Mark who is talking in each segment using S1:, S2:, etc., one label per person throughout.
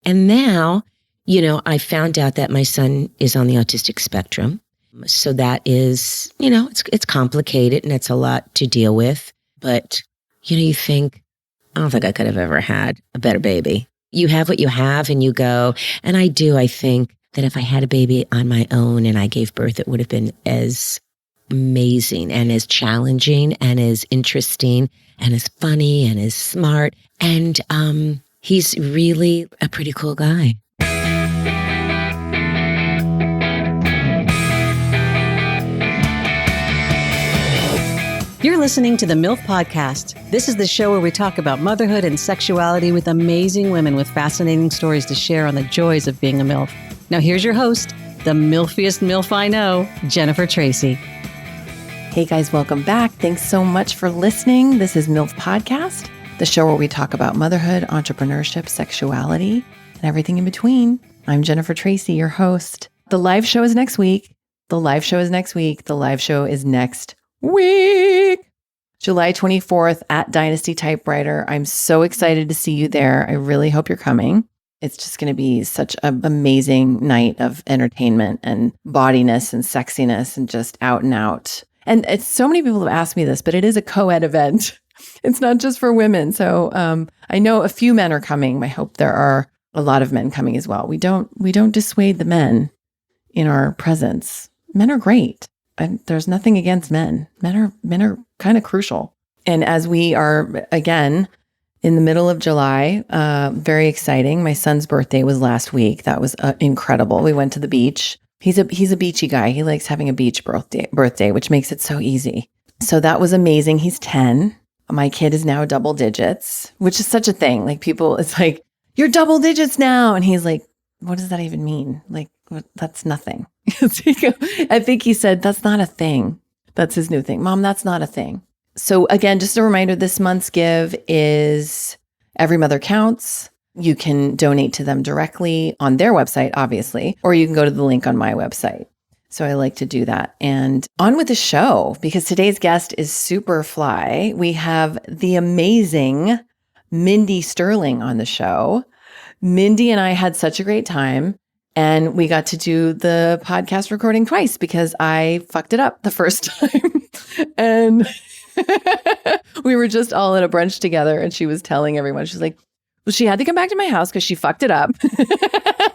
S1: And now, I found out that my son is on the autistic spectrum. So that is, it's complicated and it's a lot to deal with. But, you think, I don't think I could have ever had a better baby. You have what you have and you go. And I think that if I had a baby on my own and I gave birth, it would have been as amazing and as challenging and as interesting and as funny and as smart. And he's really a pretty cool guy.
S2: You're listening to the MILF Podcast. This is the show where we talk about motherhood and sexuality with amazing women with fascinating stories to share on the joys of being a MILF. Now here's your host, the MILFiest MILF I know, Jennifer Tracy.
S3: Hey guys, welcome back. Thanks so much for listening. This is MILF Podcast, the show where we talk about motherhood, entrepreneurship, sexuality, and everything in between. I'm Jennifer Tracy, your host. The live show is next week. The live show is next week. July 24th at Dynasty Typewriter. I'm so excited to see you there. I really hope you're coming. It's just going to be such an amazing night of entertainment and bodiness and sexiness and just out and out. And it's so many people have asked me this, but it is a co-ed event. It's not just for women. So I know a few men are coming. I hope there are a lot of men coming as well. We don't dissuade the men in our presence. Men are great. There's nothing against men. Men are kind of crucial. And as we are, again, in the middle of July, very exciting. My son's birthday was last week. That was incredible. We went to the beach. He's a beachy guy. He likes having a beach birthday, which makes it so easy. So that was amazing. He's 10. My kid is now double digits, which is such a thing. Like people, it's like, you're double digits now. And he's like, what does that even mean? Like, that's nothing. I think he said, that's not a thing. That's his new thing. Mom, that's not a thing. So again, just a reminder, this month's give is Every Mother Counts. You can donate to them directly on their website, obviously, or you can go to the link on my website. So I like to do that. And on with the show, because today's guest is super fly. We have the amazing Mindy Sterling on the show. Mindy and I had such a great time. And we got to do the podcast recording twice because I fucked it up the first time. And we were just all at a brunch together and she was telling everyone, she's like, well, she had to come back to my house because she fucked it up.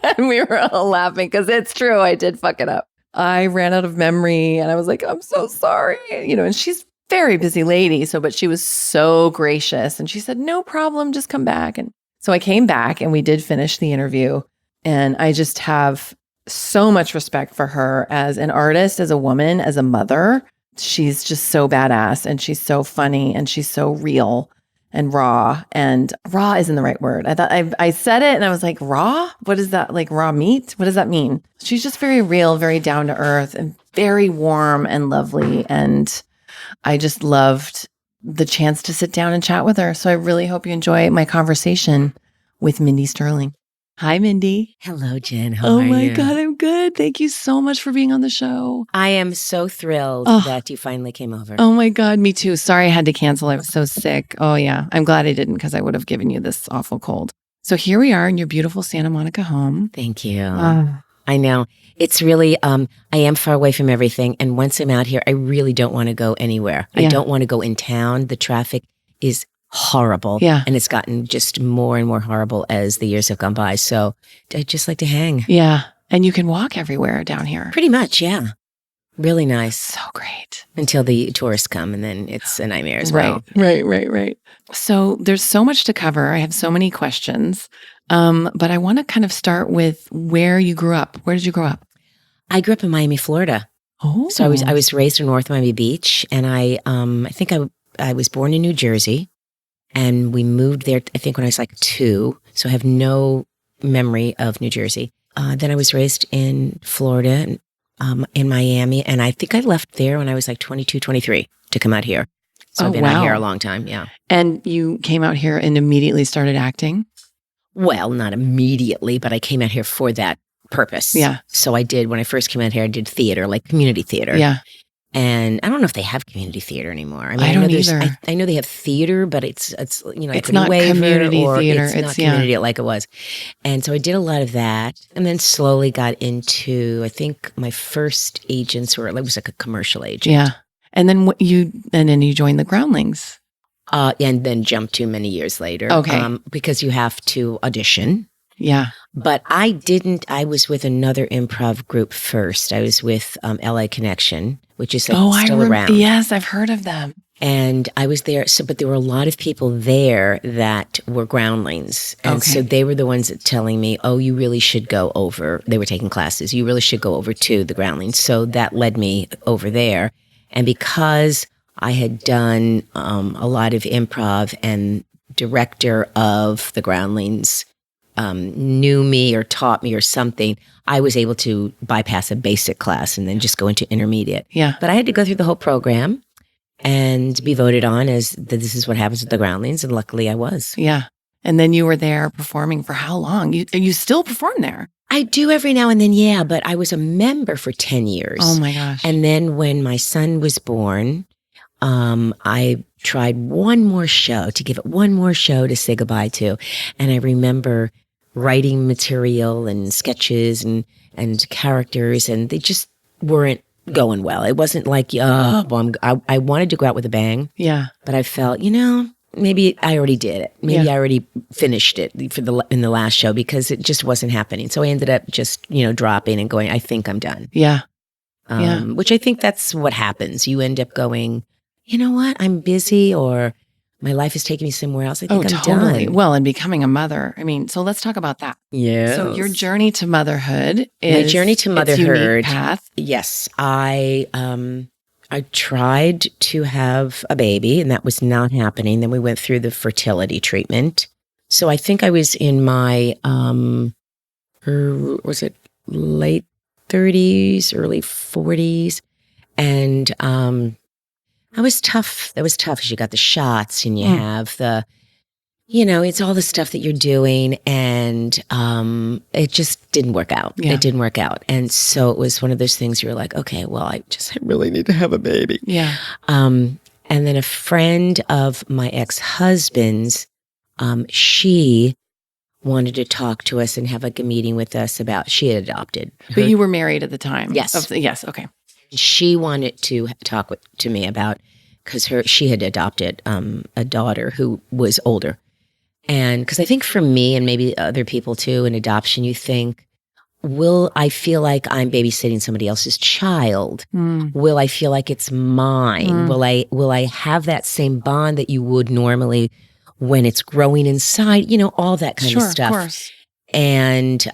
S3: And we were all laughing because it's true. I did fuck it up. I ran out of memory and I was like, I'm so sorry. And she's a very busy lady. But she was so gracious. And she said, no problem, just come back. And so I came back and we did finish the interview. And I just have so much respect for her as an artist, as a woman, as a mother. She's just so badass and she's so funny and she's so real and raw. And raw isn't the right word. I thought I said it and I was like, raw? What is that? Like raw meat? What does that mean? She's just very real, very down to earth and very warm and lovely. And I just loved the chance to sit down and chat with her. So I really hope you enjoy my conversation with Mindy Sterling. Hi, Mindy.
S1: Hello, Jen. How are you?
S3: Oh my God, I'm good. Thank you so much for being on the show.
S1: I am so thrilled that you finally came over.
S3: Oh my God, me too. Sorry I had to cancel. I was so sick. Oh yeah, I'm glad I didn't because I would have given you this awful cold. So here we are in your beautiful Santa Monica home.
S1: Thank you. I know. It's really, I am far away from everything. And once I'm out here, I really don't want to go anywhere. Yeah. I don't want to go in town. The traffic is horrible.
S3: Yeah.
S1: And it's gotten just more and more horrible as the years have gone by. So I just like to hang.
S3: Yeah. And you can walk everywhere down here.
S1: Pretty much. Yeah. Really nice.
S3: So great.
S1: Until the tourists come and then it's a nightmare as well.
S3: Right. So there's so much to cover. I have so many questions. But I want to kind of start with where you grew up. Where did you grow up?
S1: I grew up in Miami, Florida.
S3: Oh.
S1: So I was raised in North Miami Beach and I think I was born in New Jersey. And we moved there, I think, when I was like 2. So I have no memory of New Jersey. Then I was raised in Florida, in Miami. And I think I left there when I was like 22, 23 to come out here. So I've been out here a long time, yeah.
S3: And you came out here and immediately started acting?
S1: Well, not immediately, but I came out here for that purpose.
S3: Yeah.
S1: So I did, when I first came out here, I did theater, like community theater.
S3: Yeah.
S1: And I don't know if they have community theater anymore. I mean,
S3: I
S1: know
S3: don't either.
S1: I know they have theater, but it's
S3: It's not community theater.
S1: It's not community like it was. And so I did a lot of that, and then slowly got into, I think my first agents were, it was like a commercial agent.
S3: Yeah. And then you joined the Groundlings.
S1: And then jumped to many years later.
S3: Okay.
S1: Because you have to audition.
S3: Yeah.
S1: But I didn't. I was with another improv group first. I was with LA Connection, which is still around.
S3: Yes, I've heard of them.
S1: And I was there. But there were a lot of people there that were Groundlings. And so they were the ones that telling me, oh, you really should go over. They were taking classes. You really should go over to the Groundlings. So that led me over there. And because I had done a lot of improv, and director of the Groundlings knew me or taught me or something, I was able to bypass a basic class and then just go into intermediate.
S3: Yeah.
S1: But I had to go through the whole program and be voted on as this is what happens at the Groundlings. And luckily I was.
S3: Yeah. And then you were there performing for how long? You still perform there?
S1: I do every now and then, yeah. But I was a member for 10 years.
S3: Oh my gosh.
S1: And then when my son was born, I tried one more show to give it one more show to say goodbye to. And I remember writing material and sketches and characters, and they just weren't going well. It wasn't like, I wanted to go out with a bang.
S3: Yeah.
S1: But I felt, maybe I already did it. Maybe I already finished it in the last show, because it just wasn't happening. So I ended up just, dropping and going, I think I'm done.
S3: Yeah.
S1: Which I think that's what happens. You end up going, you know what? I'm busy, or my life is taking me somewhere else. I think I'm
S3: totally.
S1: done.
S3: Well, and becoming a mother. I mean, so let's talk about that.
S1: Yeah.
S3: So your journey to motherhood is
S1: my journey to motherhood.
S3: Unique path.
S1: Yes, I tried to have a baby, and that was not happening. Then we went through the fertility treatment. So I think I was in my was it late 30s, early 40s, and that was tough. That was tough because you got the shots and you have the, it's all the stuff that you're doing, and it just didn't work out.
S3: Yeah.
S1: It didn't work out. And so it was one of those things you're like, okay, well, I really need to have a baby.
S3: Yeah.
S1: And then a friend of my ex-husband's, she wanted to talk to us and have like a meeting with us about, she had adopted.
S3: But you were married at the time?
S1: Yes.
S3: Yes, okay.
S1: She wanted to talk to me about, because she had adopted a daughter who was older. And because I think for me, and maybe other people too, in adoption, you think, will I feel like I'm babysitting somebody else's child? Will I feel like it's mine? Will I have that same bond that you would normally when it's growing inside? All that kind of stuff. Of course. And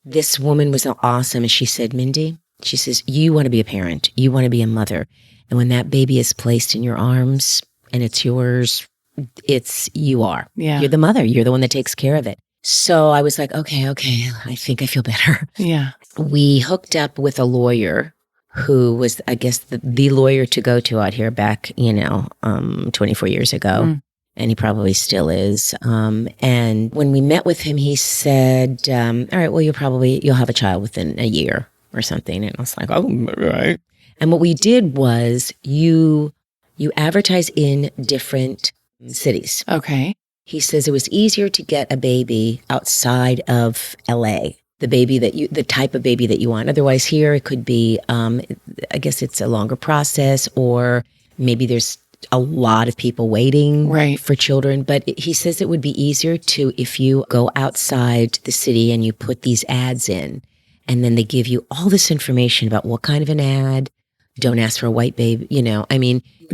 S1: this woman was awesome. And she said, Mindy, she says, you want to be a parent. You want to be a mother. And when that baby is placed in your arms and it's yours, you are. Yeah. You're the mother. You're the one that takes care of it. So I was like, okay, I think I feel better.
S3: Yeah.
S1: We hooked up with a lawyer who was, I guess, the lawyer to go to out here back, 24 years ago. And he probably still is. And when we met with him, he said, all right, well, you'll have a child within a year or something. And I was like, oh, all right. And what we did was you advertise in different cities.
S3: Okay.
S1: He says it was easier to get a baby outside of LA, the type of baby that you want. Otherwise here it could be, I guess it's a longer process, or maybe there's a lot of people waiting for children. But he says it would be easier if you go outside the city and you put these ads in, and then they give you all this information about what kind of an ad. Don't ask for a white baby,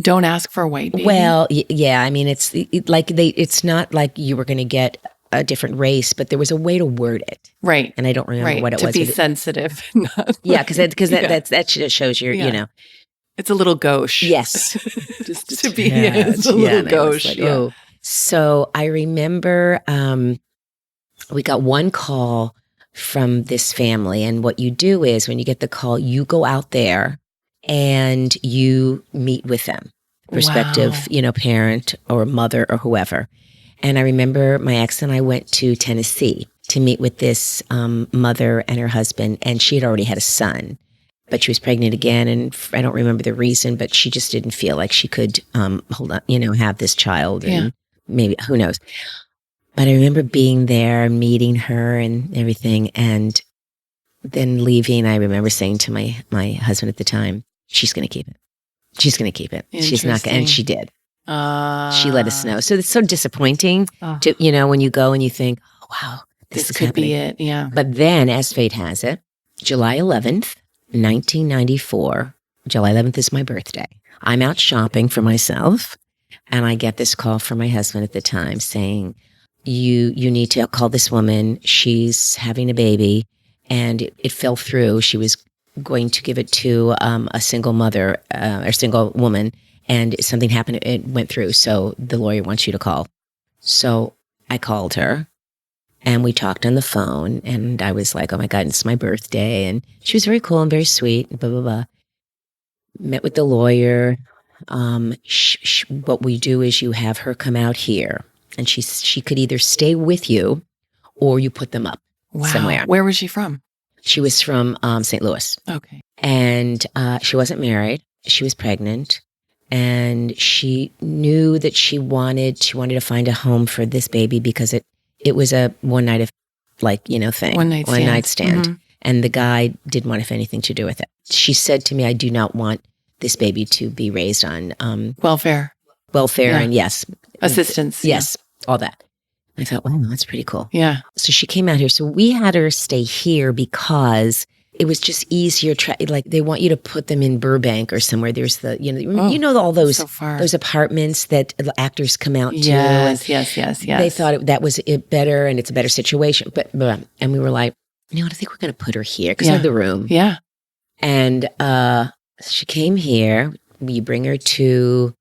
S3: Don't ask for a white baby.
S1: Well, yeah. I mean, it's not like you were going to get a different race, but there was a way to word it.
S3: Right.
S1: And I don't remember what it was.
S3: To be sensitive.
S1: Yeah, because that shows your,
S3: It's a little gauche.
S1: Yes.
S3: Just to be, it's a little gauche.
S1: Like, oh. So I remember we got one call from this family. And what you do is when you get the call, you go out there and you meet with them, prospective, parent or mother or whoever. And I remember my ex and I went to Tennessee to meet with this mother and her husband, and she had already had a son. but she was pregnant again. And I don't remember the reason, but she just didn't feel like she could, hold on, have this child. And maybe, who knows? But I remember being there, meeting her and everything. And then leaving, I remember saying to my husband at the time, she's going to keep it. She's going to keep it. She's not going to, and she did. She let us know. So it's so disappointing to, when you go and you think, oh, wow, this
S3: could
S1: happening.
S3: be it. Yeah.
S1: But then, as fate has it, July 11th, 1994, July 11th is my birthday. I'm out shopping for myself, and I get this call from my husband at the time saying, you need to call this woman. She's having a baby, and it fell through. She was going to give it to a single mother or single woman, and something happened. It went through, so the lawyer wants you to call. So I called her, and we talked on the phone, and I was like, oh my God, it's my birthday. And she was very cool and very sweet, blah, blah, blah. Met with the lawyer. What we do is you have her come out here, and she could either stay with you or you put them up somewhere.
S3: Where was she from?
S1: She was from St. Louis.
S3: Okay.
S1: And she wasn't married. She was pregnant. And she knew that she wanted to find a home for this baby because it was a one night thing.
S3: One night stand.
S1: Mm-hmm. And the guy didn't want to have anything to do with it. She said to me, I do not want this baby to be raised on
S3: welfare
S1: and yes.
S3: Assistance.
S1: Yes. All that. I thought, wow, that's pretty cool.
S3: Yeah.
S1: So she came out here. So we had her stay here because it was just easier. Like they want you to put them in Burbank or somewhere. There's all those those apartments that the actors come out to.
S3: Yes.
S1: They thought that was it better and it's a better situation. And we were like, I think we're going to put her here because I have the room.
S3: Yeah.
S1: And she came here. We bring her to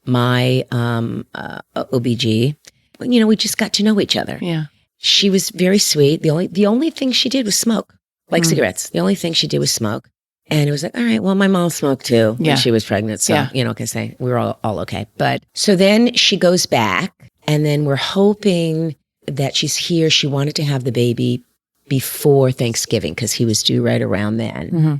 S1: my OBG. We just got to know each other.
S3: Yeah.
S1: She was very sweet. The only thing she did was smoke, like cigarettes. The only thing she did was smoke. And it was like, all right, well, my mom smoked too when she was pregnant. So, can say we were all okay. But so then she goes back, and then we're hoping that she's here. She wanted to have the baby before Thanksgiving because he was due right around then.
S3: Mm-hmm.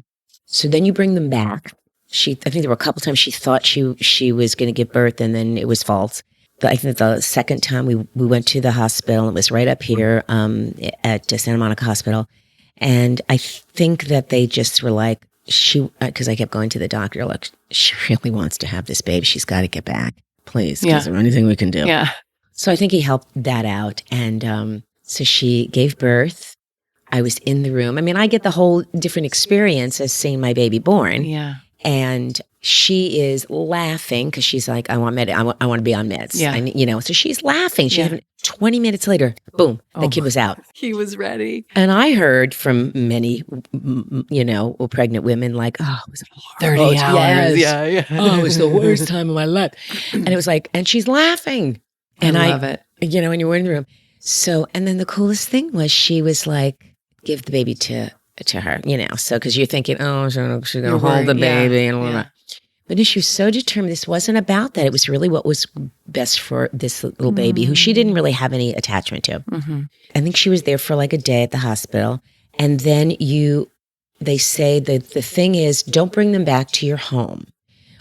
S1: So then you bring them back. I think there were a couple times she thought she was going to give birth, and then it was false. But I think the second time we went to the hospital, it was right up here at Santa Monica Hospital. And I think that they just were like, because I kept going to the doctor, like, she really wants to have this baby. She's got to get back, please. Is there anything we can do?
S3: Yeah.
S1: So I think he helped that out. And so she gave birth. I was in the room. I mean, I get the whole different experience as seeing my baby born.
S3: Yeah.
S1: And she is laughing because she's like, I want to be on meds.
S3: Yeah.
S1: So she's laughing. 20 minutes later, boom, the kid was out.
S3: He was ready.
S1: And I heard from many, pregnant women like, oh, it was
S3: 30 hours.
S1: Yes.
S3: Yeah.
S1: Oh, it was the worst time of my life. And it was like, and she's laughing. And
S3: I love it.
S1: And you're in the room. So, and then the coolest thing was she was like, give the baby to her, so because you're thinking, oh, she's going to hold the baby and all that. But she was so determined. This wasn't about that. It was really what was best for this little baby who she didn't really have any attachment to.
S3: Mm-hmm.
S1: I think she was there for like a day at the hospital. And then they say that the thing is, don't bring them back to your home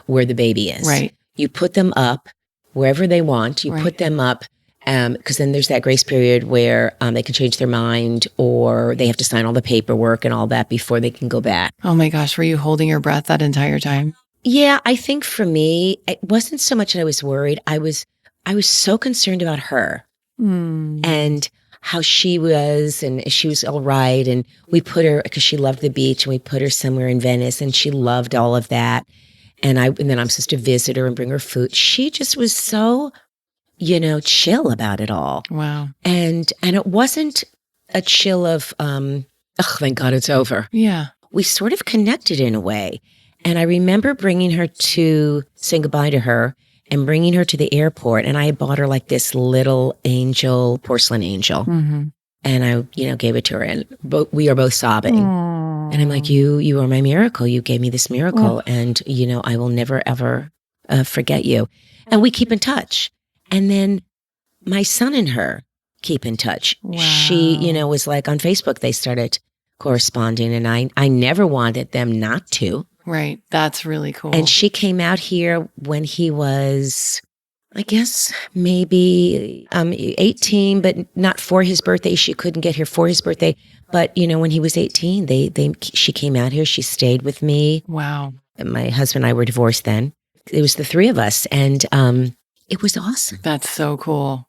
S1: where the baby is.
S3: Right.
S1: You put them up wherever they want. You put them up. Because then there's that grace period where they can change their mind or they have to sign all the paperwork and all that before they can go back.
S3: Oh my gosh, were you holding your breath that entire time?
S1: Yeah, I think for me, it wasn't so much that I was worried. I was so concerned about her and how she was, and she was all right. And we put her, because she loved the beach, and we put her somewhere in Venice, and she loved all of that. And then I'm supposed to visit her and bring her food. She just was so chill about it all.
S3: Wow.
S1: And it wasn't a chill of, thank God it's over.
S3: Yeah.
S1: We sort of connected in a way. And I remember bringing her saying goodbye to her and bringing her to the airport. And I bought her like this little porcelain angel.
S3: Mm-hmm.
S1: And I, gave it to her. And we are both sobbing. Aww. And I'm like, you are my miracle. You gave me this miracle. And, I will never, ever forget you. And we keep in touch. And then my son and her keep in touch.
S3: Wow.
S1: She, was like on Facebook, they started corresponding, and I never wanted them not to.
S3: Right. That's really cool.
S1: And she came out here when he was, I guess, maybe 18, but not for his birthday. She couldn't get here for his birthday. But, when he was 18, she came out here. She stayed with me.
S3: Wow.
S1: My husband and I were divorced then. It was the three of us, and it was awesome.
S3: That's so cool.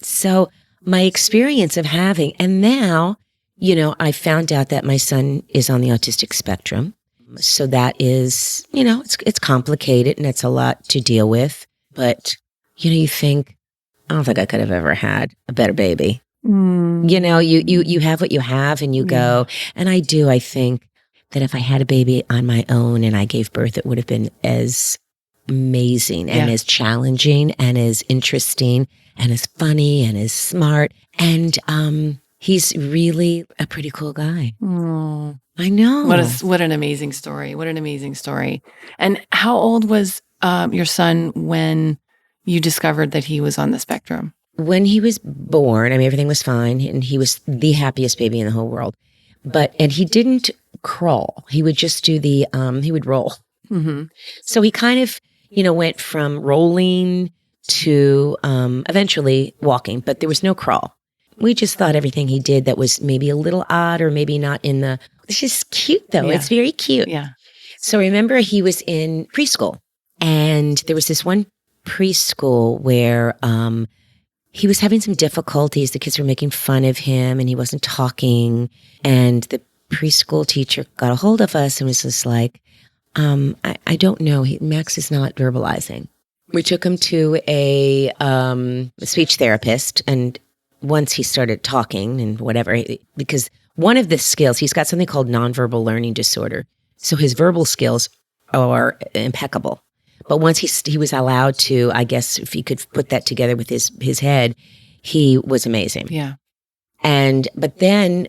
S1: So my experience of having, and now, I found out that my son is on the autistic spectrum. So that is, it's complicated and it's a lot to deal with. But, you think, I don't think I could have ever had a better baby. You have what you have and you go. And I think that if I had a baby on my own and I gave birth, it would have been as amazing and as challenging and as interesting and as funny and as smart. And he's really a pretty cool guy. I know.
S3: What an amazing story. What an amazing story. And how old was your son when you discovered that he was on the spectrum?
S1: When he was born, everything was fine, and he was the happiest baby in the whole world. And he didn't crawl. He would just do he would roll.
S3: Mm-hmm.
S1: So he kind of, went from rolling to eventually walking, but there was no crawl. We just thought everything he did that was maybe a little odd or maybe not it's just cute though.
S3: Yeah.
S1: It's very cute.
S3: Yeah.
S1: So remember he was in preschool, and there was this one preschool where he was having some difficulties. The kids were making fun of him and he wasn't talking. And the preschool teacher got a hold of us and was just like, I don't know. Max is not verbalizing. We took him to a speech therapist, and once he started talking and whatever, because one of the skills, he's got something called nonverbal learning disorder. So his verbal skills are impeccable. But once he was allowed to, I guess if he could put that together with his head, he was amazing.
S3: Yeah.
S1: But then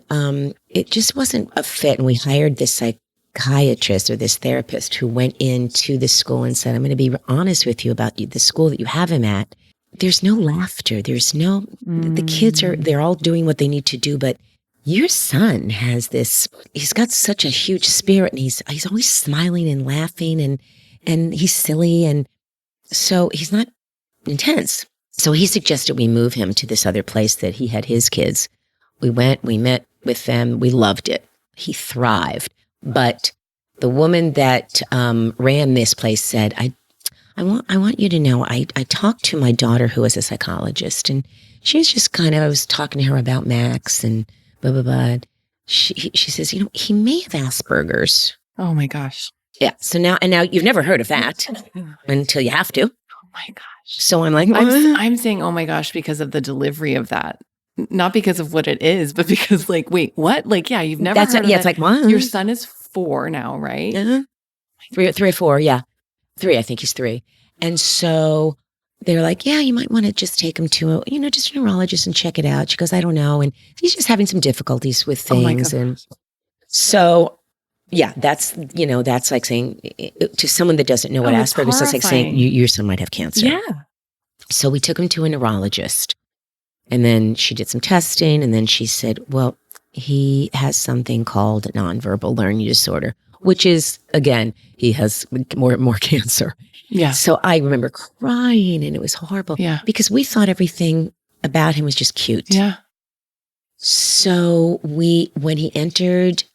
S1: it just wasn't a fit. And we hired this psychiatrist or this therapist who went into the school and said, I'm going to be honest with you about the school that you have him at. There's no laughter. There's no, the kids they're all doing what they need to do. But your son has he's got such a huge spirit, and he's always smiling and laughing, and he's silly. And so he's not intense. So he suggested we move him to this other place that he had his kids. We went, we met with them. We loved it. He thrived. But the woman that ran this place said, I want you to know, I talked to my daughter who is a psychologist, and she was just I was talking to her about Max and blah, blah, blah. She says, he may have Asperger's.
S3: Oh my gosh.
S1: Yeah. So now you've never heard of that until you have to.
S3: Oh my gosh.
S1: So I'm like,
S3: I'm saying, oh my gosh, because of the delivery of that. Not because of what it is, but because wait, what? Yeah, you've never heard of
S1: it's like, what?
S3: Your son is 4 now, right?
S1: Uh-huh. 3 or 4. Yeah. 3. I think he's 3. And so they're like, yeah, you might want to just take him to just a neurologist and check it out. She goes, I don't know. And he's just having some difficulties with things. And so, yeah, that's like saying to someone that doesn't know what Asperger's is, it's like saying your son might have cancer.
S3: Yeah.
S1: So we took him to a neurologist, and then she did some testing, and then she said, well, he has something called nonverbal learning disorder, which is, again, he has more cancer.
S3: Yeah.
S1: So I remember crying, and it was horrible.
S3: Yeah.
S1: Because we thought everything about him was just cute.
S3: Yeah.
S1: So when he entered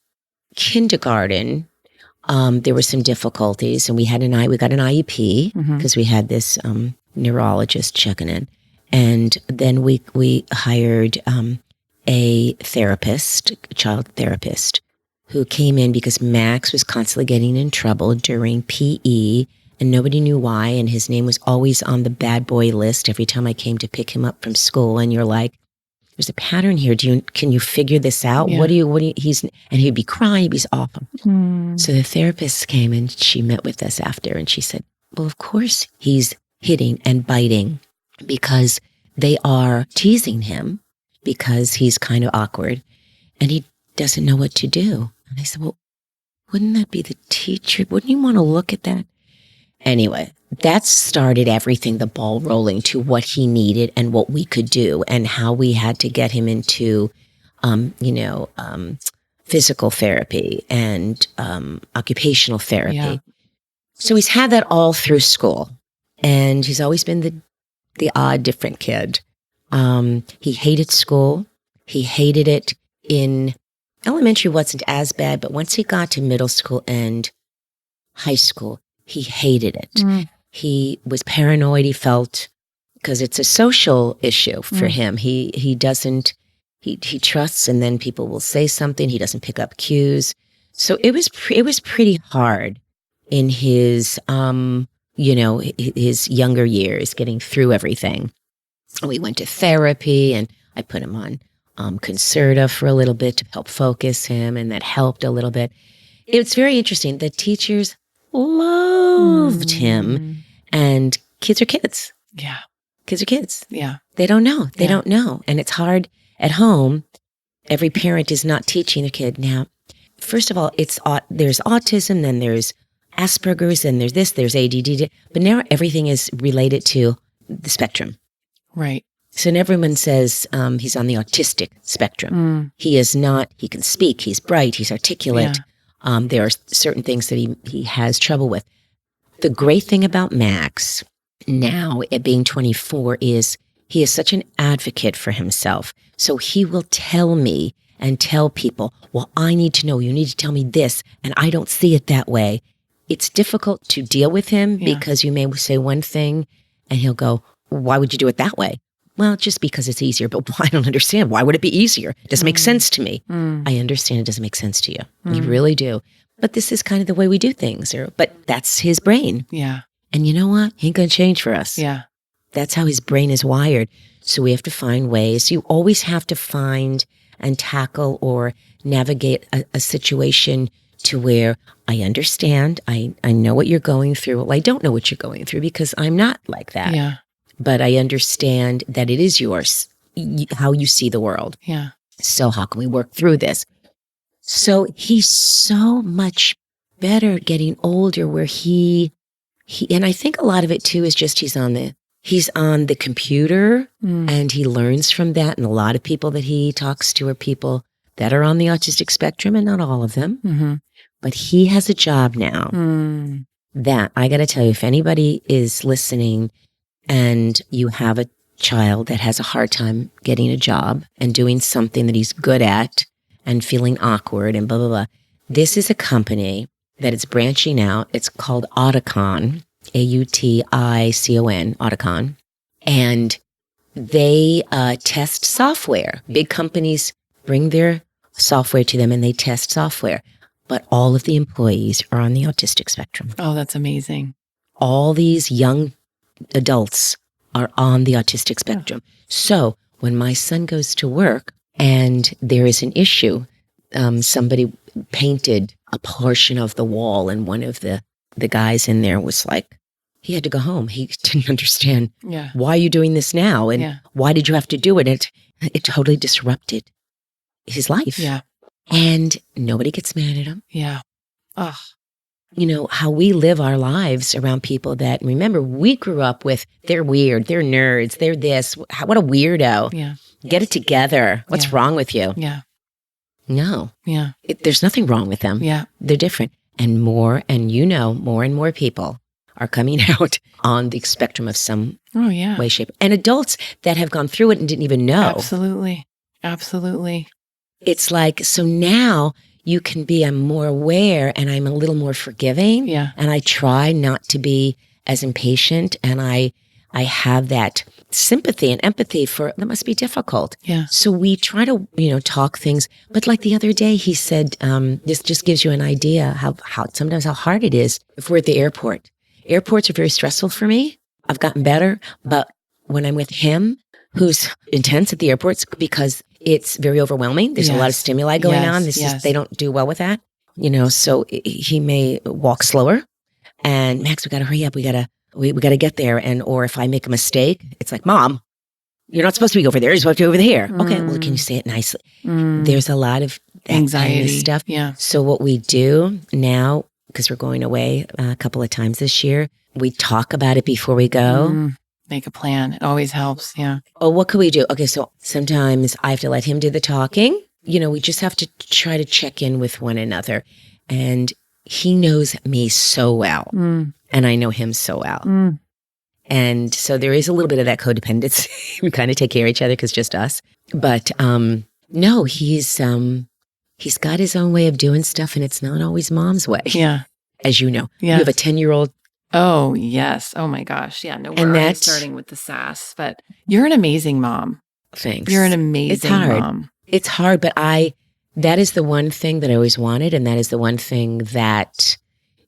S1: kindergarten, there were some difficulties, and we got an IEP because we had this neurologist checking in, and then we hired a therapist, a child therapist, who came in because Max was constantly getting in trouble during PE, and nobody knew why, and his name was always on the bad boy list every time I came to pick him up from school. And you're like, there's a pattern here. Can you figure this out?
S3: Yeah.
S1: What do you, and he'd be crying, he'd be awful. So the therapist came and she met with us after, and she said, well, of course he's hitting and biting because they are teasing him because he's kind of awkward and he doesn't know what to do. And I said, well, wouldn't that be the teacher? Wouldn't you want to look at that? Anyway, that started everything, the ball rolling to what he needed and what we could do and how we had to get him into, physical therapy and occupational therapy.
S3: Yeah.
S1: So he's had that all through school, and he's always been the odd, different kid. He hated school. He hated it in elementary. Wasn't as bad, but once he got to middle school and high school, he hated it. He was paranoid. He felt, because it's a social issue for him. He doesn't. He trusts, and then people will say something. He doesn't pick up cues. So it was pretty hard in his his younger years, getting through everything. We went to therapy, and I put him on Concerta for a little bit to help focus him, and that helped a little bit. It's very interesting. The teachers loved him, and kids are kids.
S3: Yeah.
S1: Kids are kids.
S3: Yeah.
S1: They don't know. They don't know. And it's hard at home. Every parent is not teaching their kid. Now, first of all, there's autism, then there's Asperger's, and there's this, there's ADD. But now everything is related to the spectrum.
S3: Right.
S1: So everyone says he's on the autistic spectrum. He is not. He can speak. He's bright. He's articulate. There are certain things that he has trouble with. The great thing about Max now, at being 24, is he is such an advocate for himself. So he will tell me and tell people, well, I need to know. You need to tell me this, and I don't see it that way. It's difficult to deal with him because you may say one thing, and he'll go, why would you do it that way? Well, just because it's easier, but I don't understand. Why would it be easier? It doesn't make sense to me. I understand it doesn't make sense to you. You really do. But this is kind of the way we do things. But that's his brain.
S3: Yeah.
S1: And you know what? He ain't going to change for us.
S3: Yeah.
S1: That's how his brain is wired. So we have to find ways. You always have to find and tackle or navigate a situation to where I understand. I know what you're going through. Well, I don't know what you're going through because I'm not like that.
S3: Yeah.
S1: But I understand that it is yours, how you see the world.
S3: Yeah.
S1: So how can we work through this? So he's so much better getting older, where he and I think a lot of it too is just he's on the computer and he learns from that. And a lot of people that he talks to are people that are on the autistic spectrum, and not all of them. But he has a job now that I got to tell you, if anybody is listening and you have a child that has a hard time getting a job and doing something that he's good at and feeling awkward and blah, blah, blah. This is a company that is branching out. It's called Auticon, Auticon, Auticon. And they test software. Big companies bring their software to them and they test software. But all of the employees are on the autistic spectrum.
S3: Oh, that's amazing.
S1: All these young adults are on the autistic spectrum. So when my son goes to work and there is an issue, somebody painted a portion of the wall, and one of the guys in there was like, he had to go home. He didn't understand, why are you doing this now? And why did you have to do it? It totally disrupted his life.
S3: Yeah.
S1: And nobody gets mad at him.
S3: Yeah. Oh.
S1: You know, how we live our lives around people that, remember, we grew up with, they're weird, they're nerds, they're this, what a weirdo.
S3: Yeah.
S1: Get it together. What's wrong with you?
S3: Yeah.
S1: No.
S3: Yeah.
S1: There's nothing wrong with them.
S3: Yeah.
S1: They're different. And more and more people are coming out on the spectrum of some way, shape. And adults that have gone through it and didn't even know.
S3: Absolutely. Absolutely.
S1: It's like, so now you can be, I'm more aware and I'm a little more forgiving.
S3: Yeah.
S1: And I try not to be as impatient. And I have that sympathy and empathy for, that must be difficult.
S3: Yeah.
S1: So we try to, talk things. But like the other day, he said, this just gives you an idea how sometimes how hard it is if we're at the airport. Airports are very stressful for me. I've gotten better. But when I'm with him, who's intense at the airports, because it's very overwhelming. There's a lot of stimuli going on. They don't do well with that, so he may walk slower, and Max, we got to hurry up. We got to get there. And, or if I make a mistake, it's like, Mom, you're not supposed to be over there. You're supposed to be over here. Okay. Well, can you say it nicely? There's a lot of that
S3: anxiety
S1: kind of stuff.
S3: Yeah.
S1: So what we do now, because we're going away a couple of times this year, we talk about it before we go.
S3: Make a plan. It always helps. Yeah.
S1: Oh, what could we do? Okay, so sometimes I have to let him do the talking, we just have to try to check in with one another. And he knows me so well, and I know him so well. And so there is a little bit of that codependency. We kind of take care of each other because just us. But no, he's got his own way of doing stuff, and it's not always mom's way.
S3: Yeah.
S1: As you know.
S3: Yeah.
S1: You have a 10-year-old.
S3: Oh, yes. Oh, my gosh. Yeah. No, we're already starting with the sass, but you're an amazing mom.
S1: Thanks.
S3: You're an amazing mom.
S1: It's hard, but that is the one thing that I always wanted, and that is the one thing that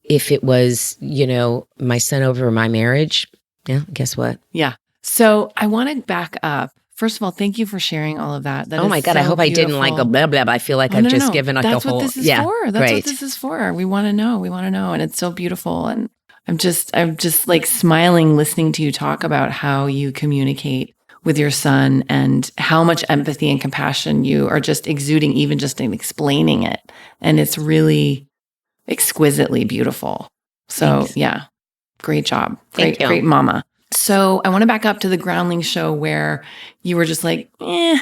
S1: if it was, my son over my marriage, yeah, guess what?
S3: Yeah. So I want to back up. First of all, thank you for sharing all of that.
S1: Oh my God, I hope
S3: beautiful.
S1: I didn't like go blah, blah, blah. I feel like I've just given like a whole.
S3: That's what this is for. That's what this is for. We want to know. We want to know. And it's so beautiful. And I'm just like smiling listening to you talk about how you communicate with your son and how much empathy and compassion you are just exuding, even just in explaining it. And it's really exquisitely beautiful. So
S1: Thanks.
S3: Yeah, great job. Great mama. So I want to back up to the Groundlings show where you were just like, I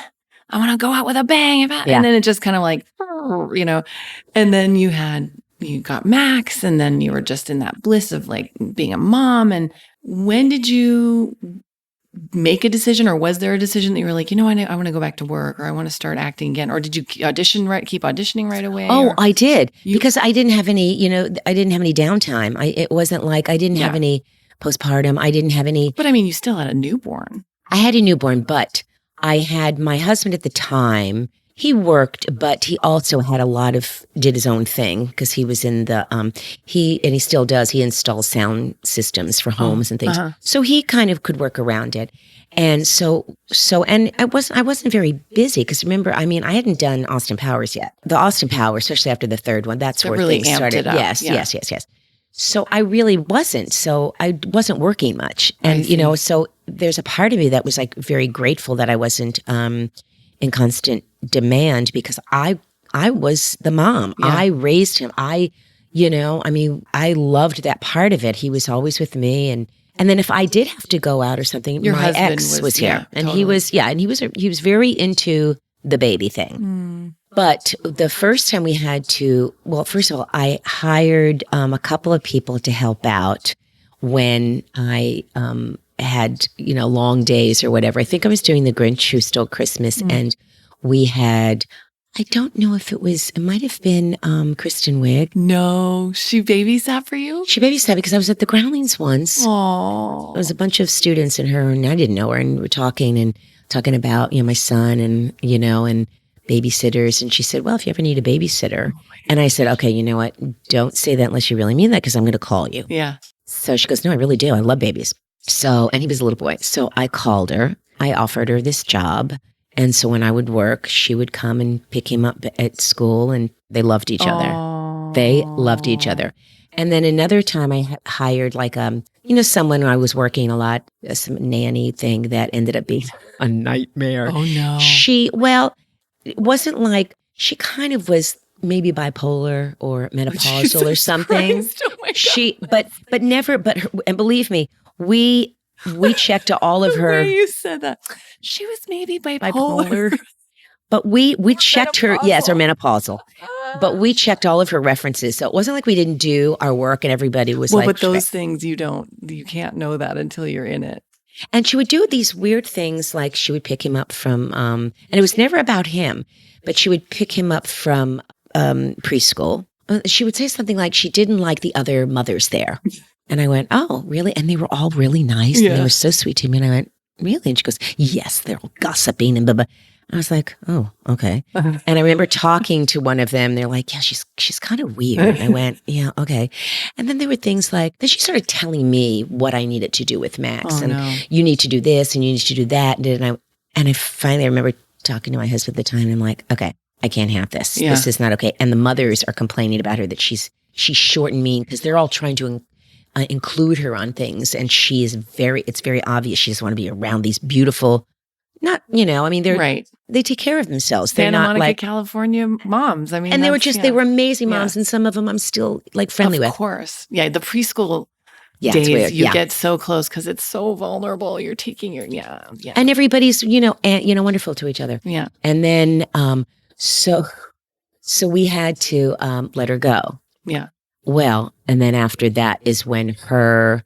S3: want to go out with a bang. And then it just kind of like, and then you got Max, and then you were just in that bliss of like being a mom. And when did you make a decision, or was there a decision that you were like, I want to go back to work, or I want to start acting again? Or did you keep auditioning right away?
S1: Oh, I did. Because I didn't have any, I didn't have any downtime. It wasn't like I didn't have any postpartum. I didn't have any.
S3: But I mean, you still had a newborn.
S1: I had a newborn, but I had my husband at the time. He worked, but he also did his own thing because he was in the, and he still does, he installs sound systems for homes and things. So he kind of could work around it. And and I wasn't very busy because remember, I hadn't done Austin Powers yet. The Austin Powers, especially after the third one, that's where
S3: really
S1: things started.
S3: It up.
S1: Yes. So I really wasn't. So I wasn't working much. And, so there's a part of me that was like very grateful that I wasn't in constant demand because I was the mom. Yeah. I raised him. I loved that part of it. He was always with me. And then if I did have to go out or something,
S3: your
S1: my ex was here. And totally. he was very into the baby thing. But the first time we had to, first of all, I hired a couple of people to help out when I had, long days or whatever. I think I was doing The Grinch Who Stole Christmas, and we had, I don't know if it might have been Kristen Wiig.
S3: No, she babysat for you?
S1: She babysat because I was at the Groundlings once.
S3: Oh,
S1: there was a bunch of students and her, and I didn't know her, and we were talking about, my son and, and babysitters. And she said, well, if you ever need a babysitter. And I said, okay, you know what? Don't say that unless you really mean that because I'm going to call you.
S3: Yeah.
S1: So she goes, no, I really do. I love babies. So, and he was a little boy. So I called her. I offered her this job. And so when I would work, she would come and pick him up at school, and they loved each other. They loved each other. And then another time I hired like, someone I was working a lot, some nanny thing that ended up being a nightmare.
S3: Oh no.
S1: It wasn't like, she kind of was maybe bipolar or menopausal or something.
S3: Oh
S1: but never, and believe me, we checked all of her.
S3: The way you said that. She was maybe bipolar.
S1: But we checked her, yes, or menopausal. But we checked all of her references. So it wasn't like we didn't do our work and everybody was like.
S3: Well, but those things you can't know that until you're in it.
S1: And she would do these weird things like she would pick him up from, and it was never about him, but she would pick him up from preschool. She would say something like she didn't like the other mothers there. And I went, oh, really? And they were all really nice. Yeah. And they were so sweet to me. And I went, really? And she goes, yes, they're all gossiping and blah, blah. I was like, oh, okay. And I remember talking to one of them. They're like, yeah, she's kind of weird. I went, yeah, okay. And then there were things like, then she started telling me what I needed to do with Max. You need to do this and you need to do that. And I finally remember talking to my husband at the time. And I'm like, okay, I can't have this. Yeah. This is not okay. And the mothers are complaining about her that she's short and mean because they're all trying to include her on things. And it's very obvious she doesn't want to be around these beautiful, they're
S3: right.
S1: They take care of themselves. They're
S3: Santa
S1: not
S3: Monica,
S1: like
S3: California moms.
S1: And they were amazing moms. And some of them I'm still like friendly with.
S3: Of course. Yeah. The preschool
S1: days,
S3: it's
S1: weird.
S3: You get so close because it's so vulnerable. You're taking your,
S1: And everybody's, wonderful to each other.
S3: Yeah.
S1: And then, So we had to let her go.
S3: Yeah.
S1: Well, and then after that is when her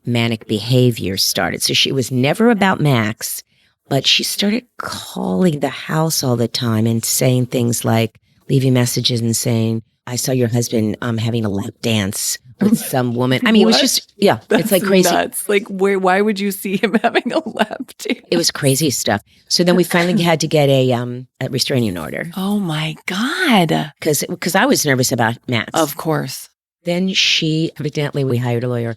S1: manic behavior started. So she was never about Max, but she started calling the house all the time and saying things like, leaving messages and saying, I saw your husband having a lap dance with some woman. I mean, it was just, yeah,
S3: That's
S1: it's like crazy.
S3: Nuts. Like, why would you see him having a lap dance?
S1: It was crazy stuff. So then we finally had to get a restraining order.
S3: Oh my God.
S1: Because I was nervous about Max.
S3: Of course.
S1: Then evidently we hired a lawyer,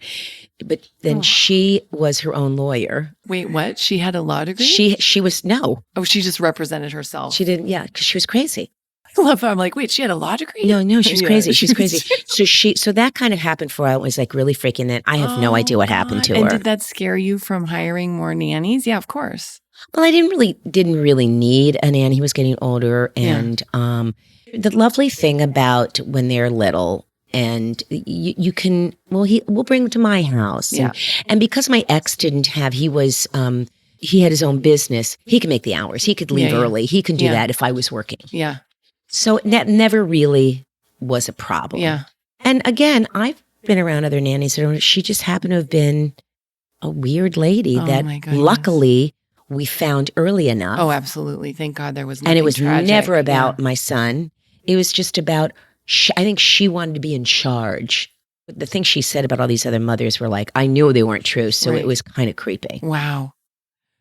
S1: but then she was her own lawyer.
S3: Wait, what? She had a law degree?
S1: She was, no.
S3: Oh, she just represented herself.
S1: She didn't, yeah, because she was crazy.
S3: I love how I'm like, wait, she had a law degree?
S1: No, she's crazy. She's crazy. So that kind of happened for a while. It was like really freaking that. I have no idea what happened to her.
S3: And did that scare you from hiring more nannies? Yeah, of course.
S1: Well, I didn't really need a nanny. He was getting older. And the lovely thing about when they're little, and you can, we'll bring them to my house. And because my ex didn't have, he had his own business. He could make the hours. He could leave early. He can do that if I was working.
S3: Yeah.
S1: So that never really was a problem.
S3: Yeah.
S1: And again, I've been around other nannies. She just happened to have been a weird lady that luckily we found early enough.
S3: Oh, absolutely. Thank God there was nothing
S1: And it was
S3: tragic.
S1: never about my son. It was just about, I think she wanted to be in charge. The things she said about all these other mothers were like, I knew they weren't true. So it was kind of creepy.
S3: Wow.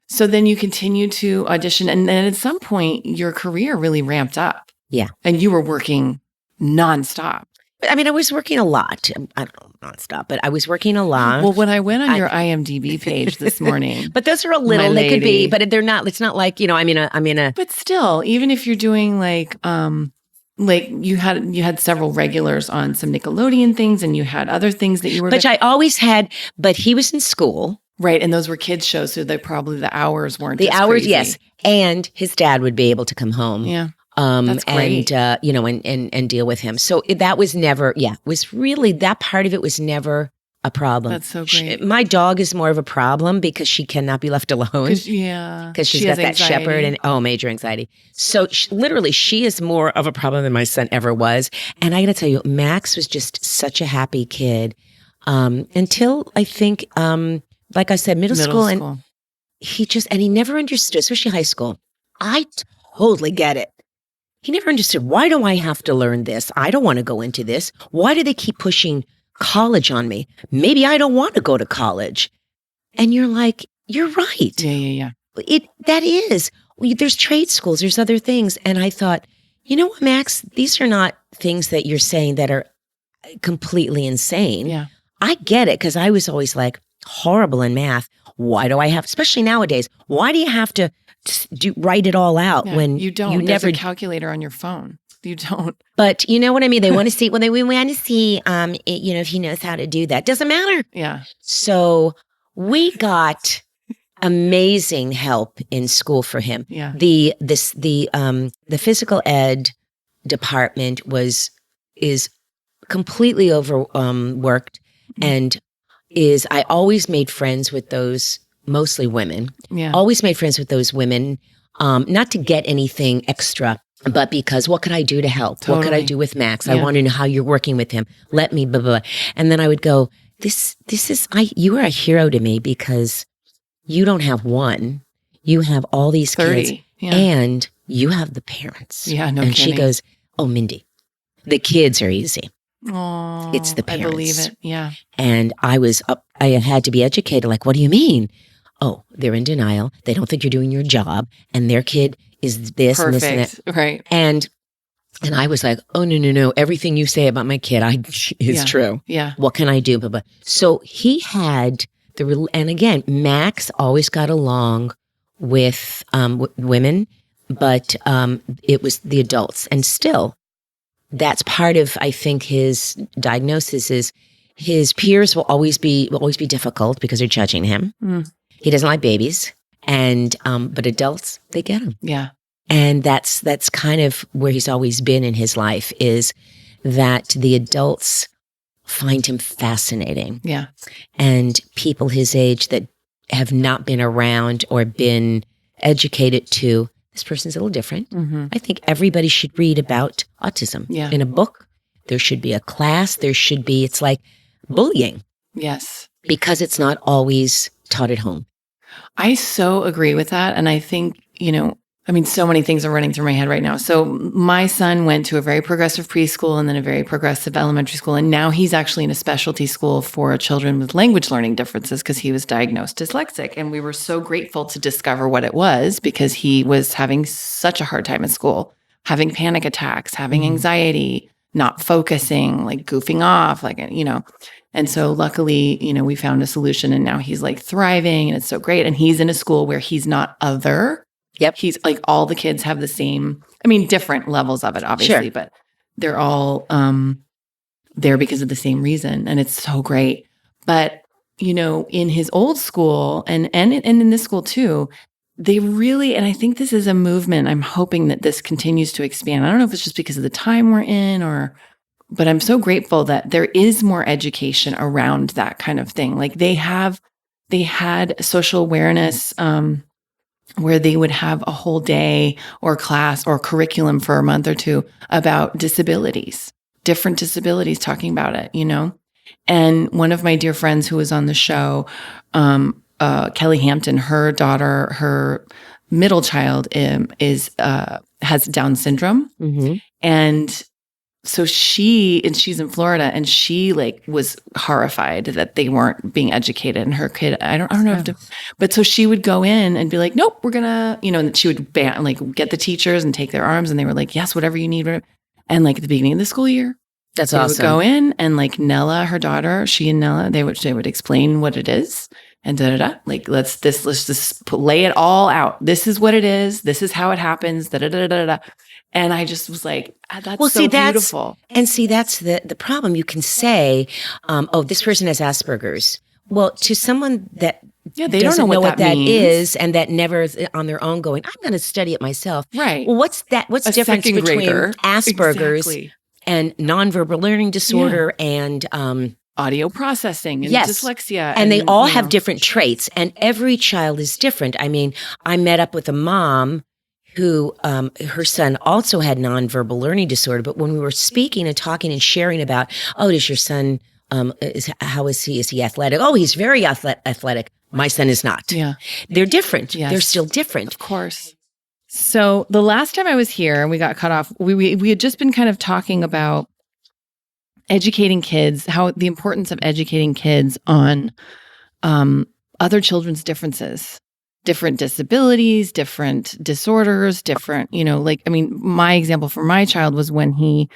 S3: So then you continued to audition. And then at some point, your career really ramped up.
S1: Yeah.
S3: And you were working nonstop.
S1: I mean, I was working a lot. I don't know, nonstop, but I was working a lot.
S3: Well, when I went on your IMDb page this morning.
S1: But those are a little, they could be, but they're not, it's not like, I'm in a.
S3: But still, even if you're doing like you had several regulars on some Nickelodeon things and you had other things that you were.
S1: Which I always had, but he was in school.
S3: Right. And those were kids shows. So probably the hours weren't
S1: the hours,
S3: crazy.
S1: Yes. And his dad would be able to come home.
S3: Yeah. That's great.
S1: And and deal with him. So that was never, was really, that part of it was never a problem.
S3: That's so great.
S1: My dog is more of a problem because she cannot be left alone.
S3: Because
S1: she's got that shepherd and major anxiety. So literally she is more of a problem than my son ever was. And I got to tell you, Max was just such a happy kid until I think, like I said, middle school. And he never understood, especially high school. I totally get it. He never understood, why do I have to learn this? I don't want to go into this. Why do they keep pushing college on me? Maybe I don't want to go to college. And you're like, you're right.
S3: Yeah.
S1: That is. There's trade schools, there's other things. And I thought, you know what, Max? These are not things that you're saying that are completely insane.
S3: Yeah.
S1: I get it, because I was always like horrible in math. Why do I have, especially nowadays, why do you have to write it all out when
S3: you don't?
S1: There's
S3: a calculator on your phone. You don't.
S1: But you know what I mean? They want to see, we want to see, if he knows how to do that. Doesn't matter.
S3: Yeah.
S1: So we got amazing help in school for him.
S3: Yeah.
S1: The physical ed department is completely overworked, and I always made friends with those, mostly women.
S3: Yeah.
S1: Always made friends with those women, not to get anything extra, but because what could I do to help?
S3: Totally.
S1: What could I do with Max? I want to know how you're working with him. Let me, blah, blah. And then I would go, you are a hero to me, because you don't have one. You have all these
S3: 30.
S1: kids,
S3: Yeah.
S1: and you have the parents.
S3: Yeah, no
S1: And
S3: kidding.
S1: she goes, oh, Mindy, the kids are easy.
S3: Oh,
S1: It's the parents.
S3: I believe it. Yeah.
S1: And I had to be educated. Like, what do you mean? Oh, they're in denial. They don't think you're doing your job, and their kid is this and this and that.
S3: Right.
S1: And I was like, oh, no. Everything you say about my kid is true.
S3: Yeah.
S1: What can I do? Blah, blah. So he had and again, Max always got along with women, but it was the adults. And still, that's part of, I think, his diagnosis is his peers will always be difficult because they're judging him.
S3: Mm.
S1: He doesn't like babies, and but adults, they get him.
S3: Yeah.
S1: And that's kind of where he's always been in his life, is that the adults find him fascinating.
S3: Yeah.
S1: And people his age that have not been around or been educated to this person's a little different.
S3: Mm-hmm.
S1: I think everybody should read about autism.
S3: Yeah.
S1: In a book, there should be a class. It's like bullying.
S3: Yes.
S1: Because it's not always taught at home.
S3: I so agree with that. And I think, so many things are running through my head right now. So my son went to a very progressive preschool and then a very progressive elementary school. And now he's actually in a specialty school for children with language learning differences because he was diagnosed dyslexic. And we were so grateful to discover what it was because he was having such a hard time at school, having panic attacks, having anxiety, not focusing, like goofing off, And so luckily, we found a solution and now he's like thriving and it's so great. And he's in a school where he's not other.
S1: Yep.
S3: He's like all the kids have the same, different levels of it, obviously,
S1: Sure.
S3: but they're all there because of the same reason. And it's so great. But, in his old school and in this school too, they really, and I think this is a movement. I'm hoping that this continues to expand. I don't know if it's just because of the time we're in but I'm so grateful that there is more education around that kind of thing. Like they had social awareness where they would have a whole day or class or curriculum for a month or two about disabilities, different disabilities, talking about it, And one of my dear friends who was on the show, Kelly Hampton, her daughter, her middle child has Down syndrome.
S1: Mm-hmm.
S3: And so she's in Florida and she was horrified that they weren't being educated and her kid, I don't know but so she would go in and be like, nope, we're gonna, and she would get the teachers and take their arms and they were like, yes, whatever you need. And at the beginning of the school year,
S1: that's
S3: they
S1: awesome.
S3: would go in and Nella, her daughter, she and Nella, they would explain what it is and let's just lay it all out. This is what it is. This is how it happens. And I just was like, that's beautiful.
S1: That's the problem. You can say, this person has Asperger's. Well, to someone that
S3: they
S1: doesn't
S3: don't know what
S1: that
S3: means.
S1: is and that never is on their own going, I'm going to study it myself.
S3: Right.
S1: Well, what's the difference between Asperger's and nonverbal learning disorder and
S3: audio processing and dyslexia.
S1: And they all have different traits and every child is different. I mean, I met up with a mom who her son also had nonverbal learning disorder. But when we were speaking and talking and sharing about, does your son, how is he? Is he athletic? Oh, he's very athletic. My son is not.
S3: Yeah.
S1: They're different.
S3: Yes.
S1: They're still different.
S3: Of course. So the last time I was here and we got cut off, we had just been kind of talking about educating kids, how the importance of educating kids on other children's differences. Different disabilities, different disorders, different, my example for my child was when he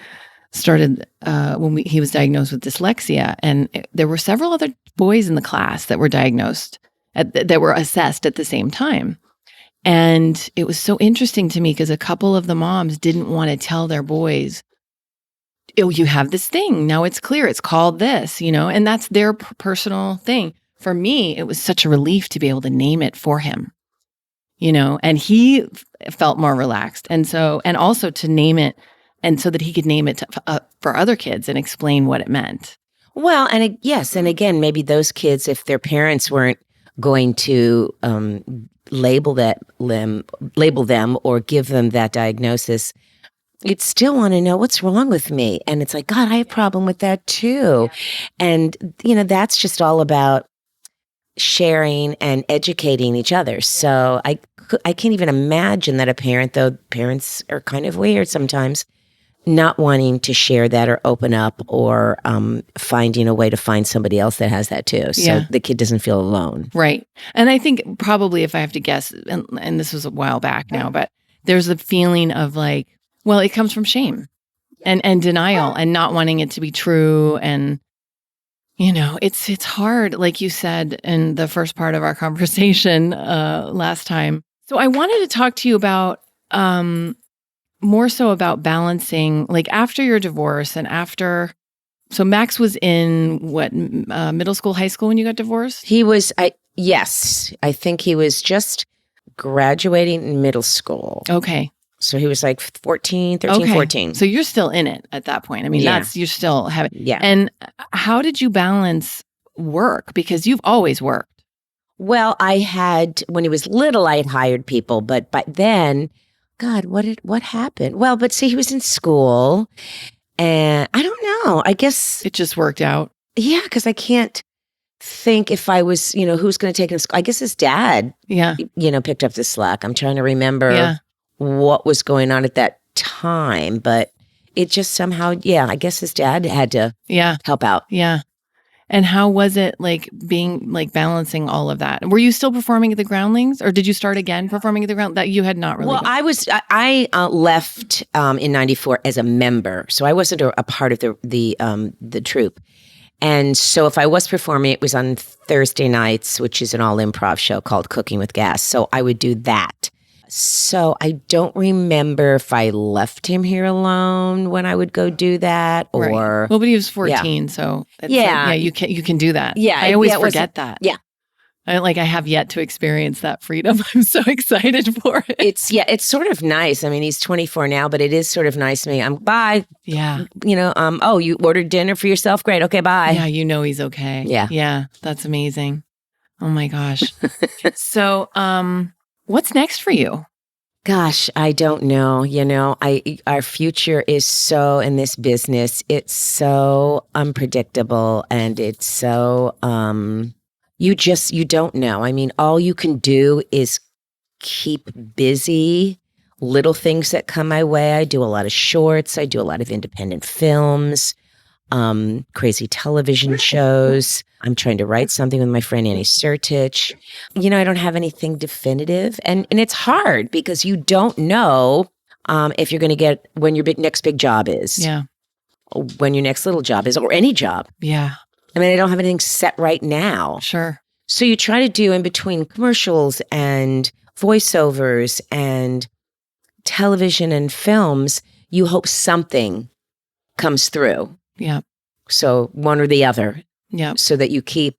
S3: started, he was diagnosed with dyslexia. And there were several other boys in the class that were diagnosed, that were assessed at the same time. And it was so interesting to me because a couple of the moms didn't want to tell their boys, oh, you have this thing. Now it's clear. It's called this, and that's their personal thing. For me, it was such a relief to be able to name it for him, and he felt more relaxed. And also to name it and so that he could name it for other kids and explain what it meant.
S1: Well, and yes. And again, maybe those kids, if their parents weren't going to label them or give them that diagnosis, you'd still want to know what's wrong with me. And it's like, God, I have a problem with that too. And, that's just all about sharing and educating each other. So I can't even imagine that a parent, though parents are kind of weird sometimes, not wanting to share that or open up or finding a way to find somebody else that has that too. So the kid doesn't feel alone.
S3: Right. And I think probably if I have to guess, and this was a while back now, but there's a feeling of it comes from shame and denial and not wanting it to be true. And it's hard, like you said in the first part of our conversation last time. So I wanted to talk to you about more so about balancing, after your divorce and after. So Max was in what, middle school, high school when you got divorced?
S1: He was, I think he was just graduating in middle school.
S3: Okay.
S1: So he was 13, 14.
S3: So you're still in it at that point. I mean, you still have it.
S1: Yeah.
S3: And how did you balance work? Because you've always worked.
S1: Well, when he was little, I had hired people, but by then God, what happened? Well, but see, he was in school, and I don't know. I guess
S3: It just worked out.
S1: yeah, because I can't think if I was, who's going to take him to school. I guess his dad,
S3: Yeah.
S1: picked up the slack. I'm trying to remember
S3: Yeah.
S1: what was going on at that time, but it just somehow, yeah, I guess his dad had to
S3: Yeah.
S1: help out.
S3: Yeah. And how was it like being like balancing all of that? Were you still performing at the Groundlings, or did you start again performing at the Ground that you had not really?
S1: Well, I left in '94 as a member, so I wasn't a part of the troupe. And so if I was performing, it was on Thursday nights, which is an all improv show called Cooking with Gas. So I would do that. So I don't remember if I left him here alone when I would go do that, or
S3: Right. Well, but he was 14, so it's
S1: Yeah.
S3: you can do that.
S1: Yeah,
S3: I always
S1: yeah, it was-
S3: forget that.
S1: yeah.
S3: I have yet to experience that freedom. I'm so excited for it.
S1: It's sort of nice. I mean, he's 24 now, but it is sort of nice to me. Bye.
S3: Yeah.
S1: Oh, you ordered dinner for yourself? Great. Okay, bye.
S3: Yeah, he's okay.
S1: Yeah.
S3: Yeah, that's amazing. Oh my gosh. So, what's next for you?
S1: Gosh, I don't know. Our future is so in this business. It's so unpredictable, and it's so you don't know. I mean, all you can do is keep busy. Little things that come my way. I do a lot of shorts. I do a lot of independent films, crazy television shows. I'm trying to write something with my friend Annie Sertich. I don't have anything definitive. And it's hard because you don't know if you're going to get when your next big job is.
S3: Yeah.
S1: When your next little job is, or any job.
S3: Yeah.
S1: I mean, I don't have anything set right now.
S3: Sure.
S1: So you try to do in between commercials and voiceovers and television and films, you hope something comes through.
S3: Yeah.
S1: So one or the other.
S3: Yeah.
S1: So that you keep,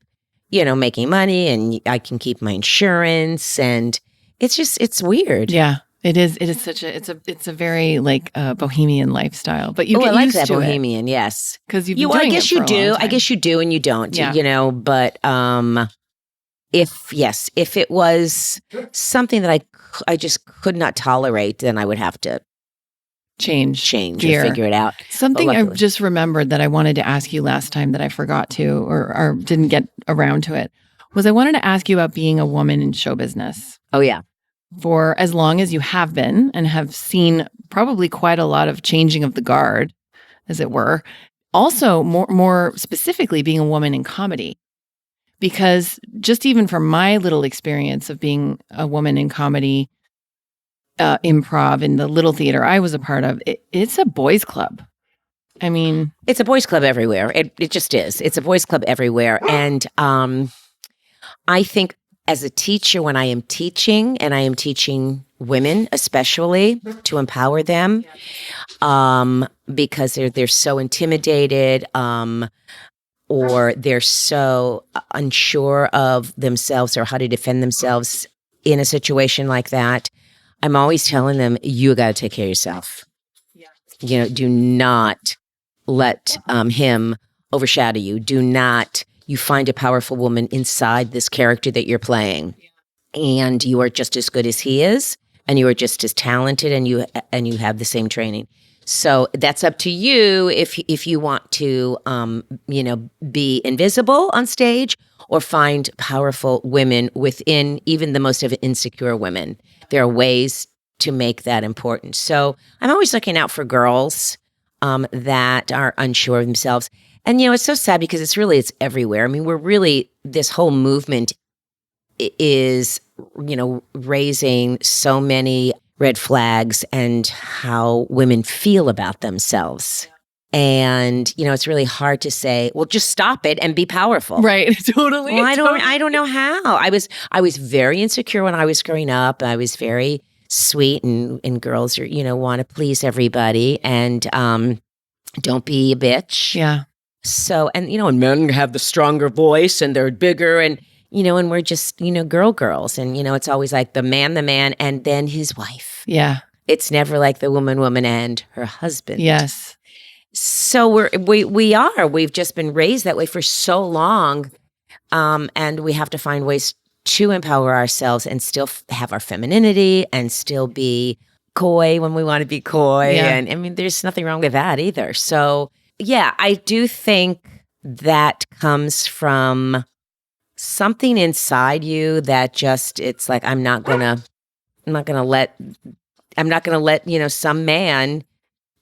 S1: making money, and I can keep my insurance, and it's weird.
S3: Yeah. It is such it's a very like bohemian lifestyle, but you
S1: I
S3: get
S1: like
S3: used
S1: that
S3: to
S1: bohemian, yes.
S3: because you've been
S1: I
S3: doing
S1: guess
S3: it for
S1: you
S3: a
S1: do.
S3: long
S1: I
S3: time.
S1: guess you do and you don't,
S3: Yeah.
S1: but if it was something that I just could not tolerate, then I would have to change
S3: gear.
S1: or figure it out.
S3: Something I
S1: luckily-
S3: just remembered that I wanted to ask you last time that I forgot to or didn't get around to it was I wanted to ask you about being a woman in show business
S1: Oh yeah.
S3: for as long as you have been and have seen probably quite a lot of changing of the guard, as it were. Also, more specifically, being a woman in comedy. Because just even from my little experience of being a woman in comedy, improv in the little theater I was a part of, it's a boys' club. I mean,
S1: It's a boys' club everywhere. It just is. It's a boys' club everywhere. And I think as a teacher, when I am teaching, and I am teaching women especially to empower them, because they're so intimidated, or they're so unsure of themselves or how to defend themselves in a situation like that, I'm always telling them, you got to take care of yourself. Yeah. Do not let him overshadow you. Do not. You find a powerful woman inside this character that you're playing, and you are just as good as he is, and you are just as talented, and you have the same training. So that's up to you if you want to, be invisible on stage or find powerful women within even the most of insecure women. There are ways to make that important. So I'm always looking out for girls that are unsure of themselves. And, it's so sad because it's everywhere. I mean, this whole movement is, raising so many red flags and how women feel about themselves. And, it's really hard to say, well, just stop it and be powerful.
S3: right. Totally.
S1: Well, I don't know how. I was very insecure when I was growing up. I was very sweet, and girls are, want to please everybody, and don't be a bitch.
S3: Yeah.
S1: So, and men have the stronger voice, and they're bigger, and and we're just girls, and it's always like the man, and then his wife.
S3: Yeah.
S1: It's never like the woman, and her husband.
S3: Yes.
S1: So we've just been raised that way for so long, and we have to find ways to empower ourselves and still have our femininity and still be coy when we want to be coy.
S3: Yeah.
S1: And I mean, there's nothing wrong with that either. So yeah, I do think that comes from something inside you that just, it's like, I'm not gonna let, some man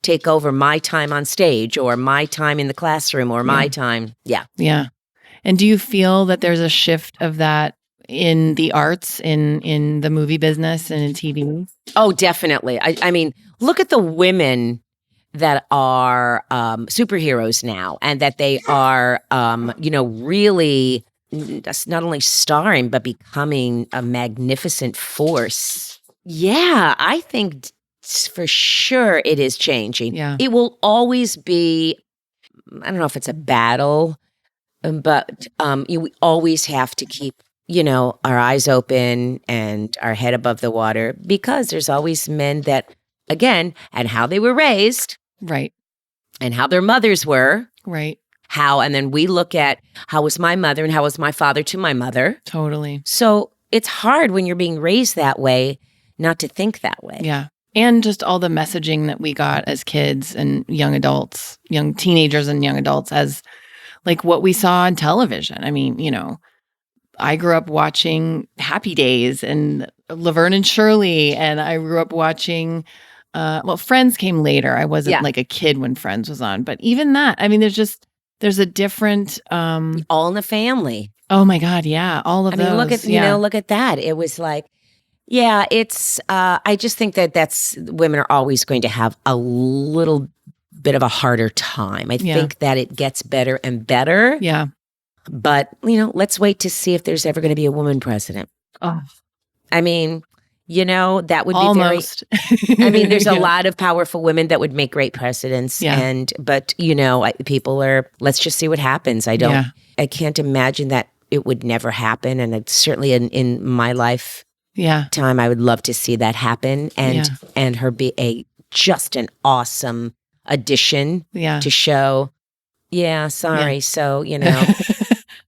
S1: take over my time on stage or my time in the classroom or my time. Yeah.
S3: Yeah. And do you feel that there's a shift of that in the arts, in the movie business and in TV?
S1: Oh, definitely. I mean, look at the women that are superheroes now, and that they are, really not only starring, but becoming a magnificent force. Yeah, I think for sure it is changing.
S3: Yeah.
S1: It will always be, I don't know if it's a battle, but we always have to keep, our eyes open and our head above the water, because there's always men that, again, and how they were raised.
S3: Right.
S1: And how their mothers were.
S3: Right.
S1: And then we look at how was my mother and how was my father to my mother.
S3: Totally.
S1: So it's hard when you're being raised that way not to think that way.
S3: Yeah. And just all the messaging that we got as kids and young adults, young teenagers and young adults, as like what we saw on television. I mean, I grew up watching Happy Days and Laverne and Shirley, and I grew up watching Friends came later. I wasn't like a kid when Friends was on, but even that, I mean, there's a different
S1: All in the Family.
S3: Oh my God, yeah, all of those. I mean,
S1: look at that. It was like, yeah, it's. I just think that's women are always going to have a little bit of a harder time. I think that it gets better and better.
S3: Yeah,
S1: but let's wait to see if there's ever going to be a woman president.
S3: Oh,
S1: I mean. That would be
S3: almost.
S1: There's a lot of powerful women that would make great presidents.
S3: Yeah.
S1: But people are, let's just see what happens. I can't imagine that it would never happen. And it's certainly in my lifetime, I would love to see that happen and her be just an awesome addition to show. Yeah, sorry.
S3: Yeah.
S1: So,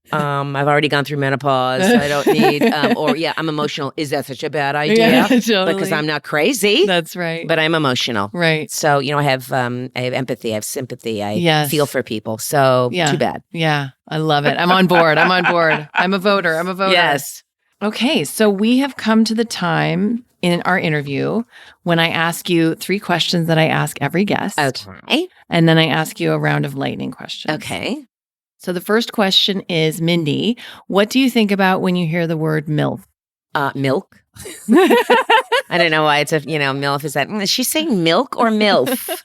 S1: I've already gone through menopause. So I don't need, I'm emotional. Is that such a bad idea?
S3: Yeah, totally.
S1: Because I'm not crazy.
S3: That's right.
S1: But I'm emotional.
S3: Right.
S1: So, I have empathy. I have sympathy. I feel for people. So too bad.
S3: Yeah. I love it. I'm on board. I'm a voter.
S1: Yes.
S3: Okay. So we have come to the time in our interview when I ask you 3 questions that I ask every guest.
S1: Okay.
S3: And then I ask you a round of lightning questions.
S1: Okay.
S3: So the first question is, Mindy, what do you think about when you hear the word MILF?
S1: Milk. I don't know why it's MILF. Is she saying milk or MILF?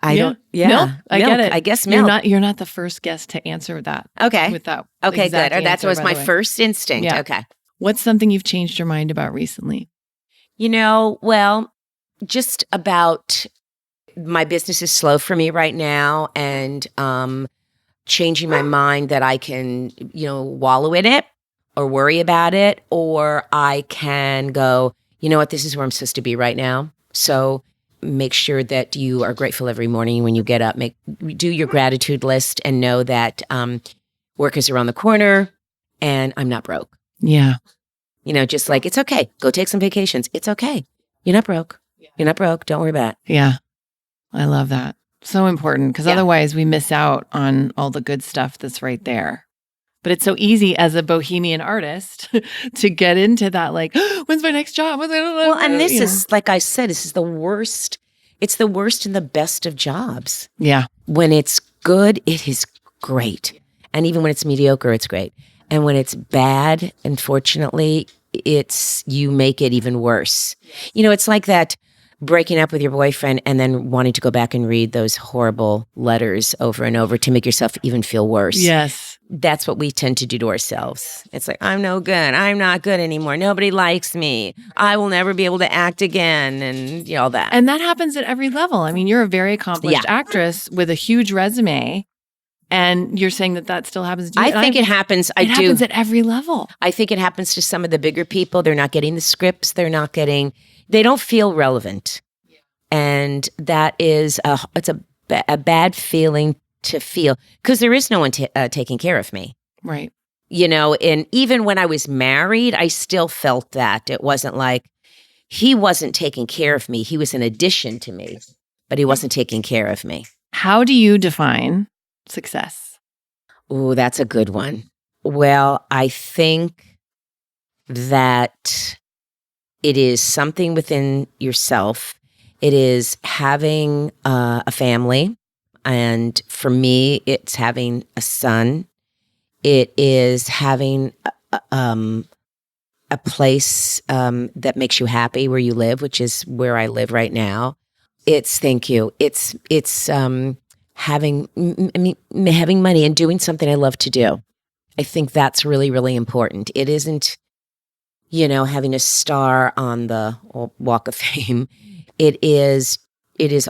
S1: I don't. Yeah,
S3: milk. I
S1: milk.
S3: get it.
S1: I guess milk.
S3: You're not the first guest to answer that.
S1: Okay.
S3: With that.
S1: Okay,
S3: exact
S1: good. Or that
S3: answer,
S1: was
S3: by
S1: my
S3: the way.
S1: first instinct.
S3: Yeah.
S1: Okay.
S3: What's something you've changed your mind about recently?
S1: Well, just about my business is slow for me right now, and changing my mind that I can, wallow in it or worry about it, or I can go, you know what, this is where I'm supposed to be right now. So make sure that you are grateful every morning when you get up. Do your gratitude list and know that work is around the corner and I'm not broke.
S3: Yeah.
S1: Just like, it's okay. Go take some vacations. It's okay. You're not broke. You're not broke. Don't worry about it.
S3: Yeah. I love that. So important, because otherwise we miss out on all the good stuff that's right there. But it's so easy as a bohemian artist to get into that, like, when's my next job?
S1: Well, and this is, like I said, this is the worst. It's the worst and the best of jobs.
S3: Yeah.
S1: When it's good, it is great. And even when it's mediocre, it's great. And when it's bad, unfortunately, you make it even worse. It's like that breaking up with your boyfriend and then wanting to go back and read those horrible letters over and over to make yourself even feel worse.
S3: Yes.
S1: That's what we tend to do to ourselves. It's like, I'm no good. I'm not good anymore. Nobody likes me. I will never be able to act again, and all that.
S3: And that happens at every level. I mean, you're a very accomplished actress with a huge resume, and you're saying that still happens to you.
S1: I think it happens.
S3: It happens at every level.
S1: I think it happens to some of the bigger people. They're not getting the scripts. They don't feel relevant. Yeah. And that is, it's a bad feeling to feel, because there is no one taking care of me.
S3: Right.
S1: And even when I was married, I still felt that. It wasn't like, he wasn't taking care of me. He was an addition to me, but he wasn't taking care of me.
S3: How do you define success?
S1: Ooh, that's a good one. Well, I think that it is something within yourself. It is having a family. And for me, it's having a son. It is having a place that makes you happy where you live, which is where I live right now. Thank you. It's having money and doing something I love to do. I think that's really, really important. It isn't, having a star on the Walk of Fame. It is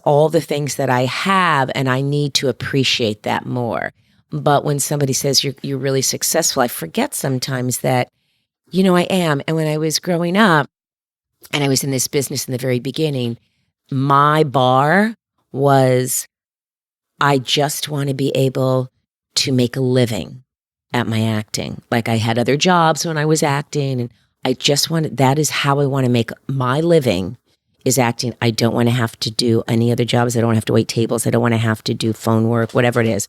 S1: all the things that I have, and I need to appreciate that more. But when somebody says you're really successful, I forget sometimes that, I am. And when I was growing up and I was in this business in the very beginning, my bar was, I just want to be able to make a living at my acting. Like I had other jobs when I was acting, and that is how I want to make my living, is acting. I don't want to have to do any other jobs. I don't want to have to wait tables. I don't want to have to do phone work, whatever it is.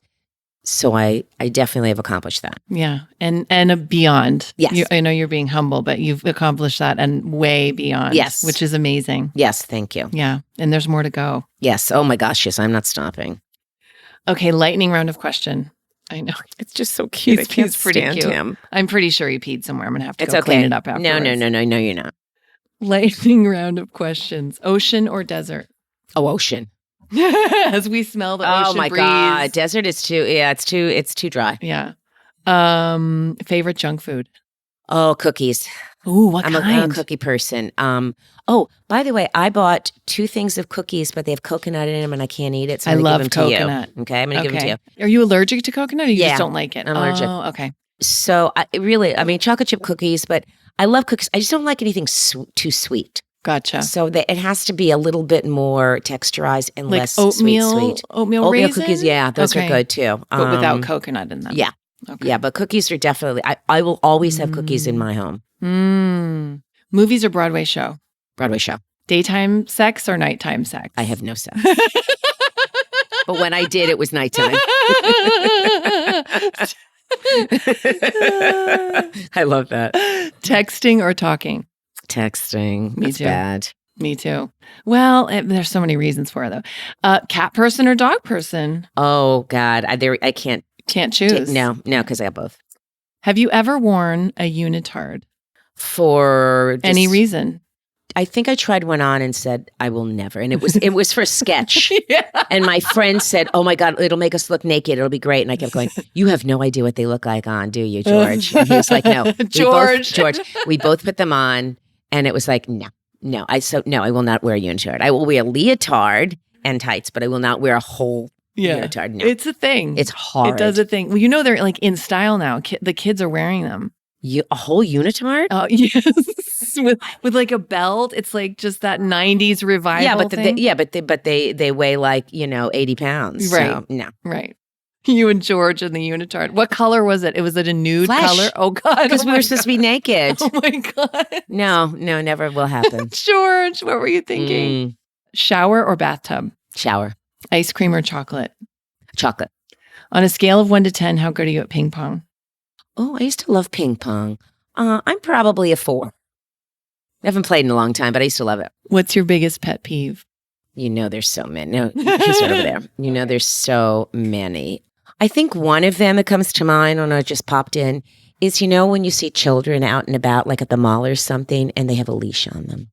S1: So I definitely have accomplished that.
S3: Yeah. And beyond.
S1: Yes.
S3: I know you're being humble, but you've accomplished that and way beyond.
S1: Yes.
S3: Which is amazing.
S1: Yes. Thank you.
S3: Yeah. And there's more to go.
S1: Yes. Oh my gosh. Yes. I'm not stopping.
S3: Okay. Lightning round of question. I know.
S1: It's just so cute. I can't
S3: He's pretty
S1: stand
S3: cute.
S1: him.
S3: I'm pretty sure he peed somewhere. I'm going to have to
S1: It's
S3: go
S1: okay.
S3: clean it up afterwards.
S1: No, you're not.
S3: Lightning round of questions. Ocean or desert?
S1: Oh, ocean.
S3: As we smell the ocean
S1: Oh my
S3: breeze.
S1: God. Desert is it's too dry.
S3: Yeah. Favorite junk food?
S1: Oh, cookies.
S3: Ooh, what
S1: I'm
S3: kind?
S1: a cookie person. Oh, by the way, I bought 2 things of cookies, but they have coconut in them and I can't eat it. So I'm
S3: I
S1: going to
S3: love
S1: give them
S3: coconut.
S1: to you. Okay, I'm going to give them to you.
S3: Are you allergic to coconut or you
S1: Yeah,
S3: just don't like it?
S1: I'm allergic.
S3: Oh, okay.
S1: So chocolate chip cookies, but I love cookies. I just don't like anything too sweet.
S3: Gotcha.
S1: So it has to be a little bit more texturized and
S3: Like
S1: less
S3: oatmeal,
S1: sweet.
S3: oatmeal raisin?
S1: cookies, yeah, those are good too.
S3: But without coconut in them.
S1: Yeah.
S3: Okay.
S1: Yeah, but cookies are definitely, I will always have cookies in my home.
S3: Movies or Broadway show?
S1: Broadway show.
S3: Daytime sex or nighttime sex?
S1: I have no sex. But when I did, it was nighttime. I love that.
S3: Texting or talking?
S1: Texting.
S3: Me
S1: That's
S3: too.
S1: bad.
S3: Me too. Well, there's so many reasons for it, though. Cat person or dog person?
S1: Oh, God. I can't.
S3: Can't choose.
S1: No, because I got both.
S3: Have you ever worn a unitard?
S1: For
S3: Any reason?
S1: I think I tried one on and said, I will never. And it was for a sketch.
S3: Yeah.
S1: And my friend said, oh my God, it'll make us look naked. It'll be great. And I kept going, you have no idea what they look like on, do you, George? And he was like, no.
S3: George,
S1: we both put them on. And it was like, no, I will not wear a unitard. I will wear a leotard and tights, but I will not wear a whole unitard. No.
S3: It's a thing.
S1: It's hard.
S3: It does a thing. Well, they're like in style now. The kids are wearing them.
S1: A whole unitard?
S3: Oh, yes. with like a belt. It's like just that 90s revival thing.
S1: But they weigh like, 80 pounds.
S3: Right.
S1: So, no.
S3: Right. You and George in the unitard. What color was it? Was it a nude
S1: Flesh.
S3: color? Oh, God.
S1: Because we were supposed to be naked.
S3: Oh, my God.
S1: No, never will happen.
S3: George, what were you thinking? Shower or bathtub?
S1: Shower.
S3: Ice cream or chocolate?
S1: Chocolate.
S3: On a scale of 1 to 10, how good are you at ping pong?
S1: Oh, I used to love ping pong. I'm probably a 4. I haven't played in a long time, but I used to love it.
S3: What's your biggest pet peeve?
S1: There's so many. No, he's right over there. There's so many. I think one of them that comes to mind when I just popped in is, when you see children out and about, like at the mall or something, and they have a leash on them.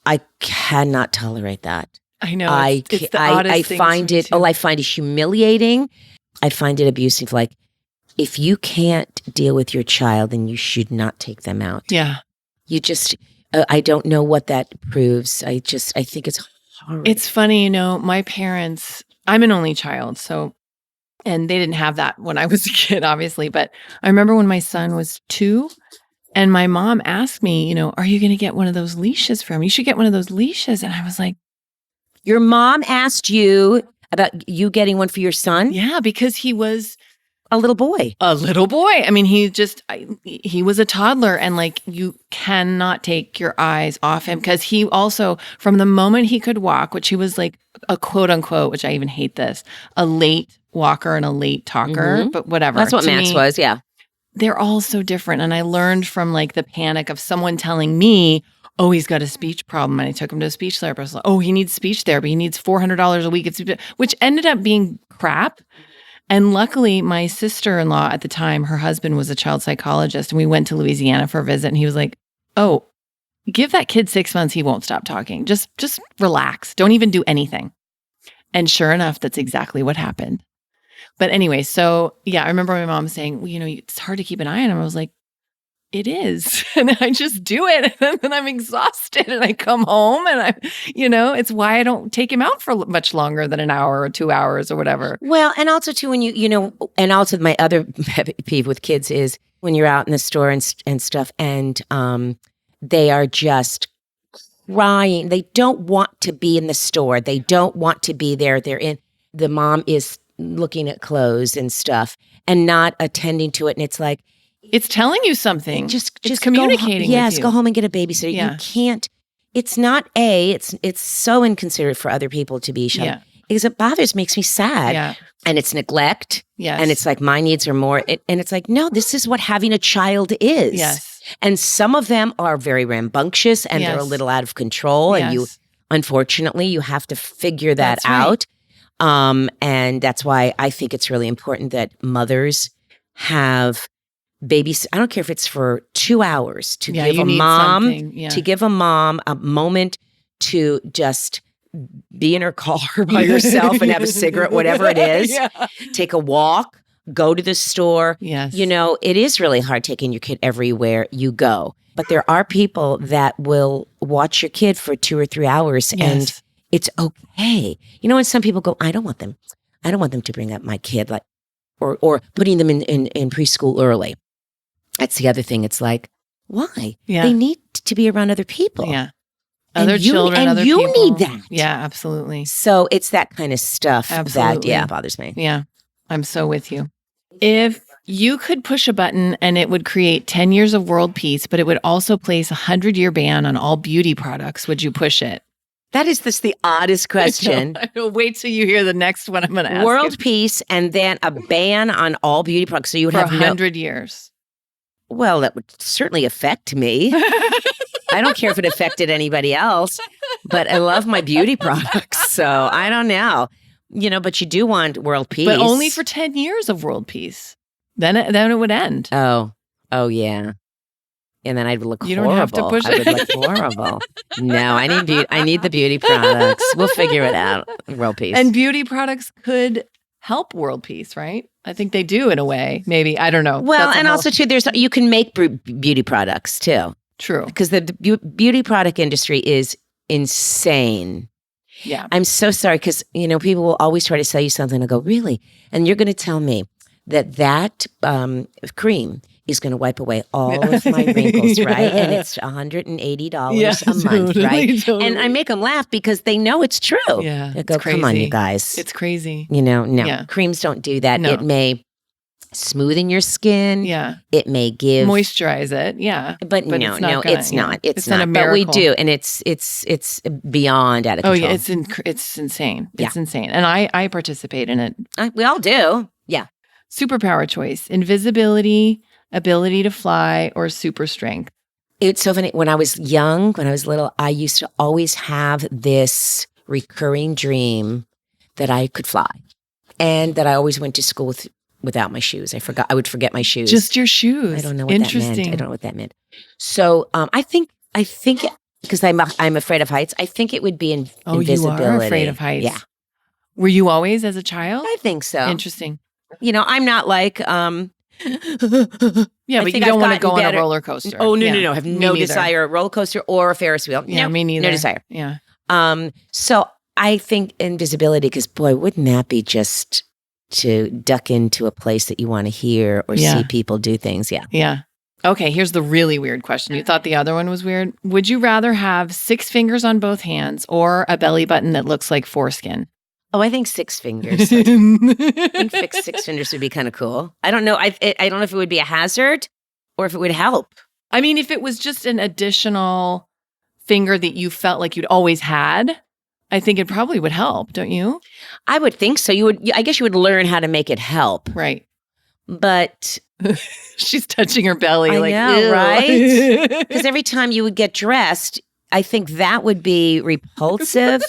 S1: I cannot tolerate that.
S3: I know. It's the
S1: I find it. I find it humiliating. I find it abusive. Like, if you can't deal with your child, then you should not take them out.
S3: Yeah.
S1: You just, I don't know what that proves. I think it's horrible.
S3: It's funny, my parents, I'm an only child, and they didn't have that when I was a kid, obviously. But I remember when my son was 2 and my mom asked me, are you going to get one of those leashes for him? You should get one of those leashes. And I was like,
S1: your mom asked you about you getting one for your son?
S3: yeah, because he was
S1: a little boy.
S3: A little boy. I mean, he was a toddler, and like, you cannot take your eyes off him, because he also, from the moment he could walk, which he was like a quote unquote, which I even hate this, a late walker and a late talker, but whatever.
S1: That's what
S3: To
S1: Max
S3: me,
S1: was, yeah.
S3: they're all so different. And I learned from like the panic of someone telling me, oh, he's got a speech problem. And I took him to a speech therapist. Like, oh, he needs speech therapy. He needs $400 a week, which ended up being crap. And luckily, my sister-in-law at the time, her husband was a child psychologist, and we went to Louisiana for a visit, and he was like, oh, give that kid 6 months, he won't stop talking. Just relax. Don't even do anything. And sure enough, that's exactly what happened. But anyway, so yeah, I remember my mom saying, well, it's hard to keep an eye on him. I was like, it is. And I just do it. And then I'm exhausted, and I come home, and it's why I don't take him out for much longer than an hour or 2 hours or whatever.
S1: Well, and also too, when and also my other pet peeve with kids is when you're out in the store and stuff, and they are just crying. They don't want to be in the store. They don't want to be there. The mom is looking at clothes and stuff and not attending to it. And it's like,
S3: it's telling you something.
S1: Just
S3: communicating.
S1: Yes, go home and get a babysitter. Yeah. You can't. It's not it's so inconsiderate for other people to be shut up. Because it makes me sad. Yeah. And it's neglect. Yes. And it's like, my needs are more. And it's like, no, this is what having a child is.
S3: Yes.
S1: And some of them are very rambunctious, and they're a little out of control. Yes. And unfortunately, you have to figure that out. And that's why I think it's really important that mothers have babies. I don't care if it's for 2 hours to give a mom a moment to just be in her car by herself and have a cigarette, whatever it is. Take a walk, go to the store.
S3: Yes.
S1: It is really hard taking your kid everywhere you go. But there are people that will watch your kid for 2 or 3 hours, and it's okay. And some people go, I don't want them to bring up my kid, like, or putting them in preschool early. That's the other thing. It's like, why? Yeah. They need to be around other people.
S3: Yeah. Other children,
S1: and
S3: other
S1: you
S3: people.
S1: need that.
S3: Yeah, absolutely.
S1: So it's that kind of stuff
S3: absolutely.
S1: that bothers me.
S3: Yeah. I'm so with you. If you could push a button and it would create 10 years of world peace, but it would also place a 100-year ban on all beauty products, would you push it?
S1: That is the oddest question.
S3: Wait till you hear the next one I'm going to ask.
S1: World peace and then a ban on all beauty products. So you would
S3: for
S1: have
S3: 100 years.
S1: Well, that would certainly affect me. I don't care if it affected anybody else, but I love my beauty products. So I don't know. But you do want world peace.
S3: But only for 10 years of world peace. Then it would end.
S1: Oh, yeah. And then I'd look horrible.
S3: You don't have to push it.
S1: I would look horrible. No, I need the beauty products. We'll figure it out. World peace.
S3: And beauty products could help world peace, right? I think they do in a way. Maybe. I don't know.
S1: Well, and also too, you can make beauty products too.
S3: True.
S1: Because the beauty product industry is insane.
S3: Yeah.
S1: I'm so sorry because, people will always try to sell you something and go, really? And you're going to tell me that cream is going to wipe away all of my wrinkles, right? And it's $180 a month, right? Totally. And I make them laugh because they know it's true.
S3: Yeah,
S1: they go, come on, you guys.
S3: It's crazy.
S1: No, creams don't do that. No. It may smoothen your skin.
S3: Yeah.
S1: It may moisturize
S3: it. Yeah.
S1: But no, it's not. It's not. But we do, and it's beyond out of control.
S3: Oh yeah, it's insane. It's insane, and I participate in it.
S1: We all do. Yeah.
S3: Superpower choice: invisibility, ability to fly, or super strength.
S1: It's so funny. When I was little, I used to always have this recurring dream that I could fly, and that I always went to school without my shoes. I would forget my shoes.
S3: Just your shoes.
S1: I don't know what that meant. I don't know what that meant. So I think because I'm afraid of heights, I think it would be invisibility.
S3: You are afraid of heights.
S1: Yeah.
S3: Were you always as a child?
S1: I think so.
S3: Interesting.
S1: I'm not like
S3: yeah, but you don't want to go on a roller coaster.
S1: Oh no. I have no desire a roller coaster or a Ferris wheel.
S3: Yeah, me neither.
S1: No desire.
S3: Yeah.
S1: So I think invisibility, because boy, wouldn't that be just to duck into a place that you want to hear or see people do things? Yeah.
S3: Yeah. Okay, here's the really weird question. You thought the other one was weird? Would you rather have 6 fingers on both hands or a belly button that looks like foreskin?
S1: Oh, I think 6 fingers. I think 6 fingers would be kind of cool. I don't know. I don't know if it would be a hazard or if it would help.
S3: I mean, if it was just an additional finger that you felt like you'd always had, I think it probably would help, don't you?
S1: I would think so. I guess you would learn how to make it help.
S3: Right.
S1: But
S3: she's touching her belly.
S1: I
S3: like,
S1: know,
S3: ew.
S1: right? Because every time you would get dressed, I think that would be repulsive.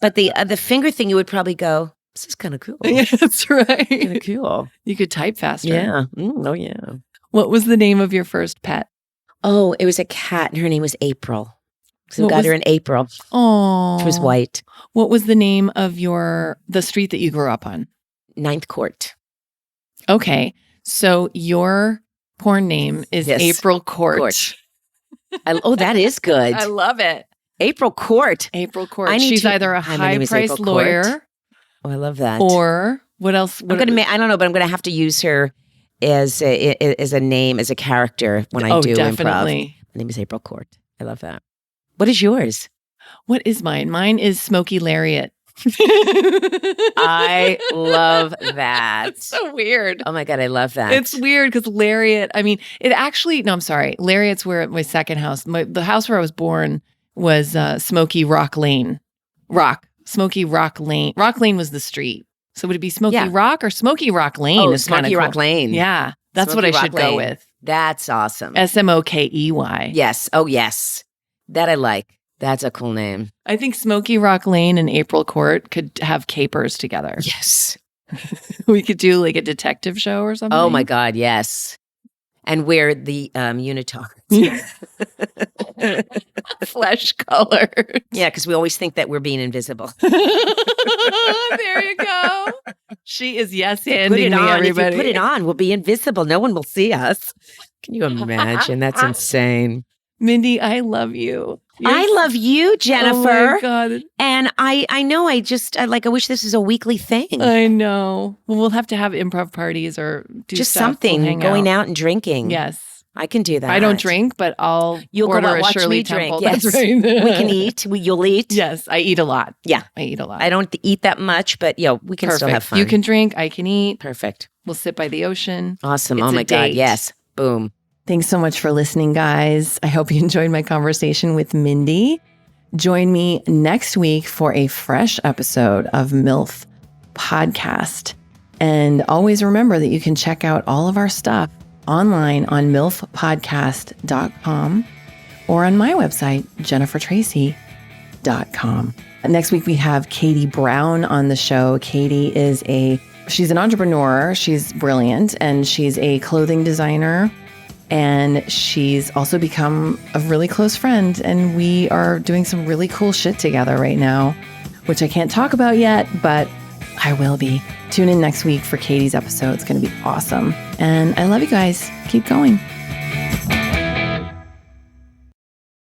S1: But the finger thing, you would probably go, this is kind of cool.
S3: Yeah, that's right.
S1: Kind of cool.
S3: You could type faster.
S1: Yeah. Oh, yeah.
S3: What was the name of your first pet?
S1: Oh, it was a cat, and her name was April. So we got her in April.
S3: Oh,
S1: She was white.
S3: What was the name of the street that you grew up on?
S1: 9th Court.
S3: Okay. So your porn name is April Court.
S1: That is good.
S3: I love it.
S1: April Court.
S3: April Court. She's either a high-priced lawyer.
S1: Oh, I love that.
S3: Or what else?
S1: I don't know, but I'm going to have to use her as a name, as a character when I do
S3: definitely.
S1: Improv. My name is April Court. I love that. What is yours?
S3: What is mine? Mine is Smoky Lariat.
S1: I love that.
S3: It's so weird.
S1: Oh my God, I love that.
S3: It's weird because Lariat, I mean, I'm sorry. Lariat's where my second house, the house where I was born was Smoky Rock Lane. Smoky Rock Lane. Rock Lane was the street. So would it be Smoky Rock or Smoky Rock Lane?
S1: Oh, Smoky Rock Lane.
S3: Yeah, that's
S1: Smoky
S3: what I should
S1: Rock
S3: go
S1: Lane.
S3: with.
S1: That's awesome.
S3: Smokey.
S1: Yes. Oh, yes. That I like. That's a cool name.
S3: I think Smoky Rock Lane and April Court could have capers together.
S1: Yes.
S3: We could do like a detective show or something.
S1: Oh my God, yes. And wear the unitards.
S3: Flesh colored.
S1: Yeah, because we always think that we're being invisible.
S3: There you go. She is yes-handing
S1: Put it
S3: me,
S1: on.
S3: everybody.
S1: If you put it on, we'll be invisible. No one will see us. Can you imagine? That's insane.
S3: Mindy, I love you.
S1: I love you, Jennifer.
S3: Oh my God.
S1: And I know I wish this was a weekly thing.
S3: I know. Well, we'll have to have improv parties or do
S1: just
S3: stuff.
S1: something,
S3: We'll
S1: going out and drinking.
S3: Yes.
S1: I can do that.
S3: I don't drink, but
S1: You'll
S3: order
S1: go out,
S3: a
S1: watch
S3: Shirley
S1: me
S3: Temple.
S1: drink. Yes.
S3: That's right.
S1: We can eat. You'll eat.
S3: Yes, I eat a lot.
S1: Yeah.
S3: I eat a lot.
S1: I don't eat that much, but we can still have fun.
S3: You can drink, I can eat.
S1: Perfect.
S3: We'll sit by the ocean.
S1: Awesome.
S3: It's
S1: oh my God.
S3: date.
S1: Yes. Boom.
S3: Thanks so much for listening, guys. I hope you enjoyed my conversation with Mindy. Join me next week for a fresh episode of MILF Podcast. And always remember that you can check out all of our stuff online on milfpodcast.com or on my website, jennifertracy.com. Next week, we have Katie Brown on the show. Katie she's an entrepreneur. She's brilliant, and she's a clothing designer. And she's also become a really close friend. And we are doing some really cool shit together right now, which I can't talk about yet, but I will be. Tune in next week for Katie's episode. It's going to be awesome. And I love you guys. Keep going.